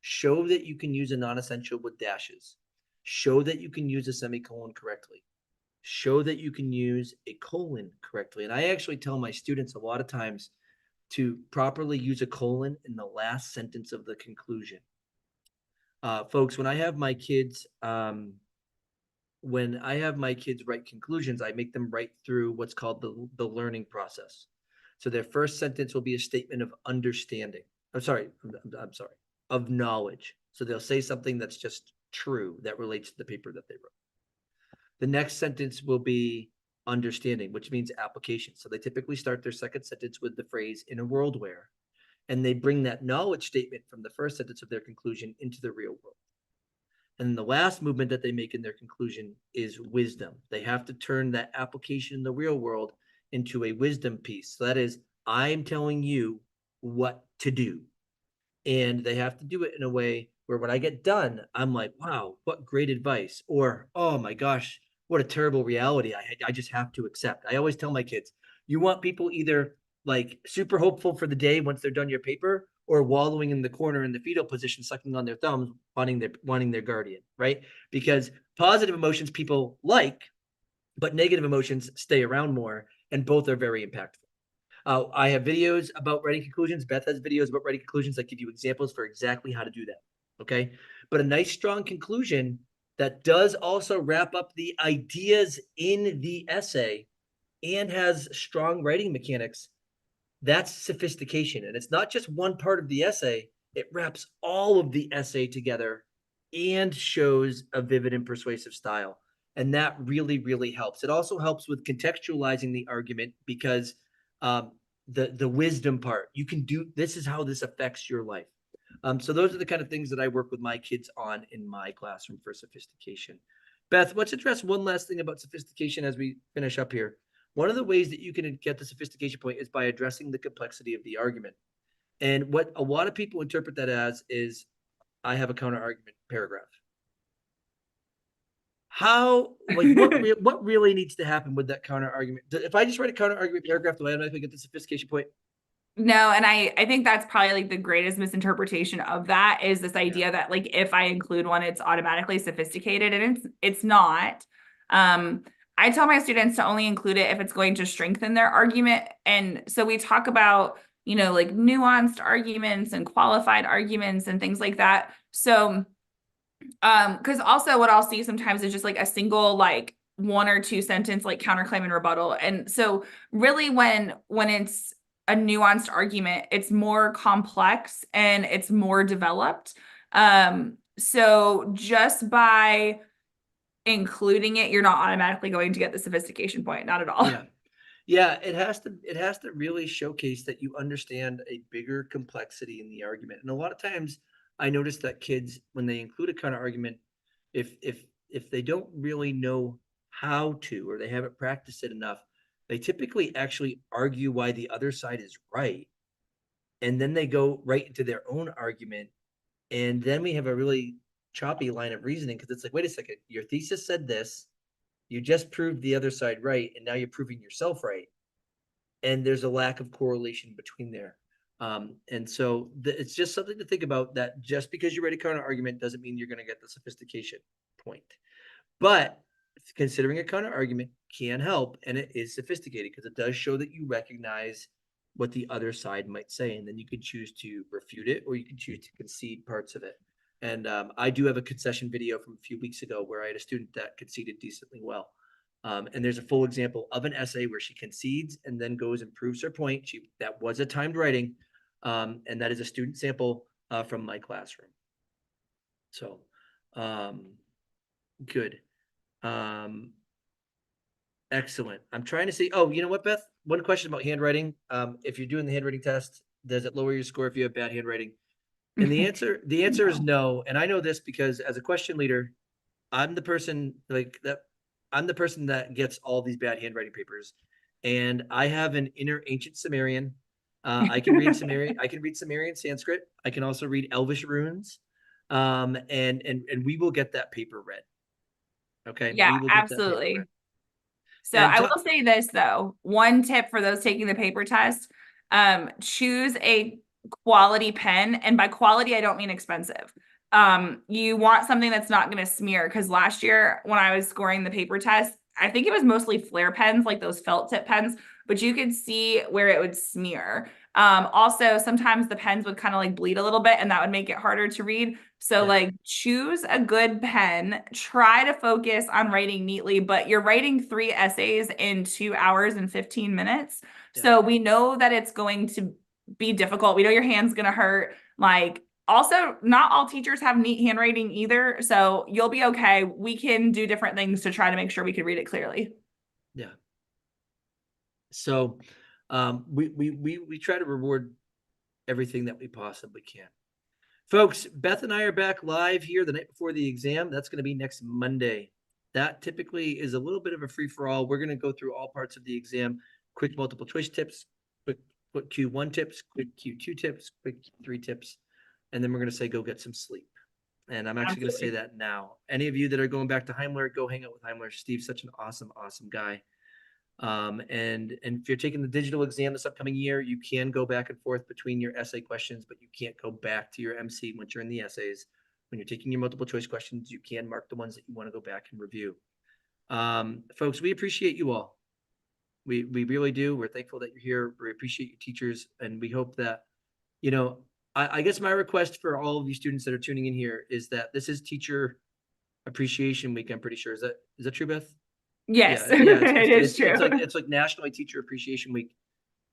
Show that you can use a non-essential with dashes. Show that you can use a semicolon correctly. Show that you can use a colon correctly. And I actually tell my students a lot of times to properly use a colon in the last sentence of the conclusion. Folks, when I have my kids write conclusions, I make them write through what's called the learning process. So their first sentence will be a statement of understanding. I'm sorry, of knowledge. So they'll say something that's just true that relates to the paper that they wrote. The next sentence will be understanding, which means application. So they typically start their second sentence with the phrase "in a world where," and they bring that knowledge statement from the first sentence of their conclusion into the real world. And the last movement that they make in their conclusion is wisdom. They have to turn that application in the real world into a wisdom piece. So that is, I'm telling you what to do. And they have to do it in a way where when I get done, I'm like, wow, what great advice. Or, oh my gosh, what a terrible reality I just have to accept. I always tell my kids, you want people either like super hopeful for the day once they're done your paper, or wallowing in the corner in the fetal position, sucking on their thumbs, wanting their guardian, right? Because positive emotions people like, but negative emotions stay around more, and both are very impactful. I have videos about writing conclusions. Beth has videos about writing conclusions that give you examples for exactly how to do that. Okay. But a nice, strong conclusion that does also wrap up the ideas in the essay and has strong writing mechanics, that's sophistication. And it's not just one part of the essay, it wraps all of the essay together and shows a vivid and persuasive style. And that really, really helps. It also helps with contextualizing the argument because the wisdom part, you can do this is how this affects your life. So those are the kind of things that I work with my kids on in my classroom for sophistication. Beth, let's address one last thing about sophistication as we finish up here. One of the ways that you can get the sophistication point is by addressing the complexity of the argument. And what a lot of people interpret that as is, I have a counter argument paragraph. How, like, what really needs to happen with that counter argument? If I just write a counter argument paragraph, do I automatically get the sophistication point? No, and I think that's probably like the greatest misinterpretation of that is this idea that like if I include one, it's automatically sophisticated, and it's not. I tell my students to only include it if it's going to strengthen their argument. And so we talk about, like nuanced arguments and qualified arguments and things like that. So, because also what I'll see sometimes is just like a single like one or two sentence like counterclaim and rebuttal. And so really when it's a nuanced argument, it's more complex and it's more developed. So just by including it, you're not automatically going to get the sophistication point, not at all. Yeah. Yeah, it has to really showcase that you understand a bigger complexity in the argument. And a lot of times I notice that kids, when they include a counter argument, if they don't really know how to, or they haven't practiced it enough, they typically actually argue why the other side is right. And then they go right into their own argument. And then we have a really choppy line of reasoning because it's like, wait a second, your thesis said this, you just proved the other side right, and now you're proving yourself right. And there's a lack of correlation between there. And so it's just something to think about, that just because you write a counter argument doesn't mean you're going to get the sophistication point. But considering a counter argument can help, and it is sophisticated because it does show that you recognize what the other side might say, and then you can choose to refute it or you can choose to concede parts of it. And I do have a concession video from a few weeks ago where I had a student that conceded decently well. And there's a full example of an essay where she concedes and then goes and proves her point. That was a timed writing, and that is a student sample from my classroom. So good. Excellent. I'm trying to see. Oh, you know what, Beth? One question about handwriting. If you're doing the handwriting test, does it lower your score if you have bad handwriting? And the answer is no. And I know this because as a question leader, I'm the person like that. I'm the person that gets all these bad handwriting papers, and I have an inner ancient Sumerian. I can read Sumerian. I can read Sumerian Sanskrit. I can also read Elvish runes, and we will get that paper read. Okay, Yeah, we will get that paper absolutely. read. So And I will say this though, one tip for those taking the paper test, choose a quality pen. And by quality, I don't mean expensive. You want something that's not going to smear. Because last year when I was scoring the paper test, I think it was mostly flare pens, like those felt tip pens, but you could see where it would smear. Also, sometimes the pens would kind of like bleed a little bit and that would make it harder to read. So yeah, like choose a good pen, try to focus on writing neatly, but you're writing 3 essays in 2 hours and 15 minutes. yeah, So we know that it's going to be difficult. We know your hand's going to hurt. Like also, not all teachers have neat handwriting either. So you'll be okay. We can do different things to try to make sure we can read it clearly. yeah. So we try to reward everything that we possibly can. Folks, Beth and I are back live here the night before the exam. That's going to be next Monday. That typically is a little bit of a free-for-all. We're going to go through all parts of the exam, quick multiple choice tips, quick Q1 tips, quick Q2 tips, quick Q3 tips, and then we're going to say go get some sleep. And I'm actually going to say Absolutely. that now. Any of you that are going back to Heimler, go hang out with Heimler. Steve's such an awesome, awesome guy. And if you're taking the digital exam this upcoming year, you can go back and forth between your essay questions, but you can't go back to your MC once you're in the essays. When you're taking your multiple choice questions, you can mark the ones that you want to go back and review. Folks, we appreciate you all. We really do. We're thankful that you're here. We appreciate your teachers, and we hope that, you know, I guess my request for all of you students that are tuning in here is that this is Teacher Appreciation Week. I'm pretty sure. Is that true, Beth? Yes, Yeah, yeah. it is true. It's like National Teacher Appreciation Week.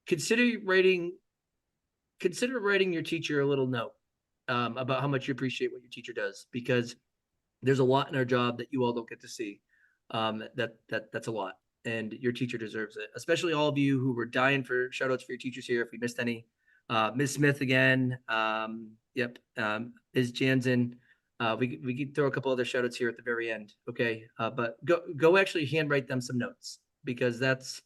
Consider writing your teacher a little note about how much you appreciate what your teacher does, because there's a lot in our job that you all don't get to see. That's a lot, and your teacher deserves it. Especially all of you who were dying for shout outs for your teachers here. If we missed any, Ms. Smith again. Yep. Ms. Jansen. We could throw a couple other shout outs here at the very end. Okay. But go actually handwrite them some notes, because that's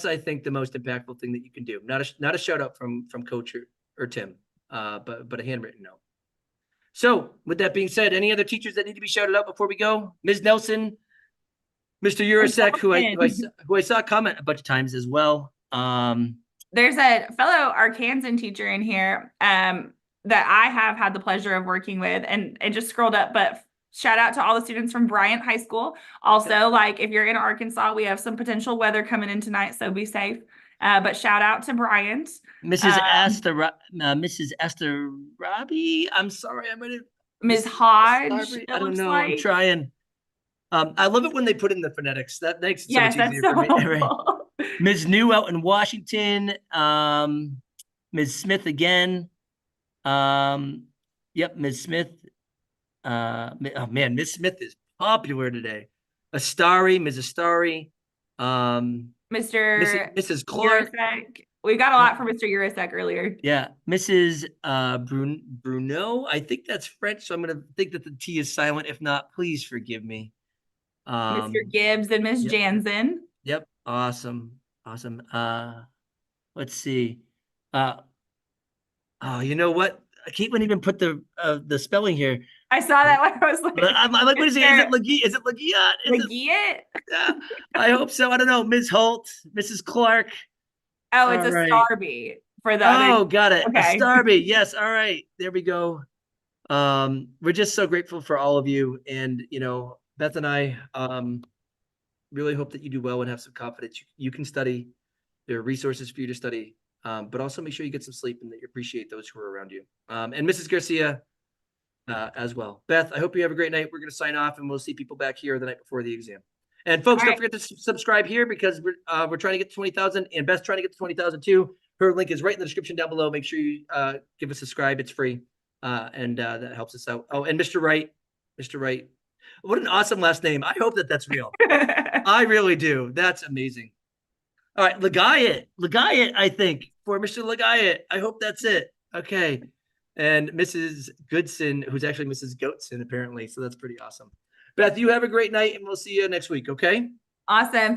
I think the most impactful thing that you can do. Not a shout out from Coach or Tim, but a handwritten note. So with that being said, any other teachers that need to be shouted out before we go? Ms. Nelson, Mr. Urasek, who I saw comment a bunch of times as well. There's a fellow Arkansan teacher in here that I have had the pleasure of working with, and just scrolled up, but shout out to all the students from Bryant High School. Also, like, if you're in Arkansas, we have some potential weather coming in tonight, so be safe. But shout out to Bryant. Mrs. Esther Robbie. I'm sorry, I'm gonna Ms. Hodge. I don't know. I'm trying. I love it when they put in the phonetics. That makes it so much easier for me. Right. Ms. New out in Washington. Ms. Smith again. Yep, Ms. Smith. Oh man, Ms. Smith is popular today. Astari, Ms. Astari. Mrs. Clark. Urasek. We got a lot from Mr. Urasek earlier. Yeah, Mrs. Bruno. I think that's French, so I'm gonna think that the T is silent. If not, please forgive me. Mr. Gibbs and Ms. Jansen. Yep, awesome. Let's see. Oh, you know what? Caitlin even put the spelling here. I saw that when I was like, I'm like, what is it? Is it Lagiat? Is it Lagiat? Lagiat? Yeah, I hope so. I don't know. Ms. Holt, Mrs. Clark. Oh, it's Starby for the other. Oh, got it. Okay. Starby. Yes. All right. There we go. We're just so grateful for all of you. And, you know, Beth and I really hope that you do well and have some confidence. You can study. There are resources for you to study. But also make sure you get some sleep and that you appreciate those who are around you. And Mrs. Garcia as well. Beth, I hope you have a great night. We're going to sign off, and we'll see people back here the night before the exam. And folks, don't forget to subscribe here, because we're trying to get to 20,000, and Beth's trying to get to 20,000 too. Her link is right in the description down below. Make sure you give us a subscribe. It's free, and that helps us out. Oh, and Mr. Wright, what an awesome last name. I hope that that's real. I really do. That's amazing. All right, Lagayat, I think, for Mr. Lagayat. I hope that's it. Okay. And Mrs. Goodson, who's actually Mrs. Goatson, apparently. So that's pretty awesome. Beth, you have a great night, and we'll see you next week, okay? Awesome.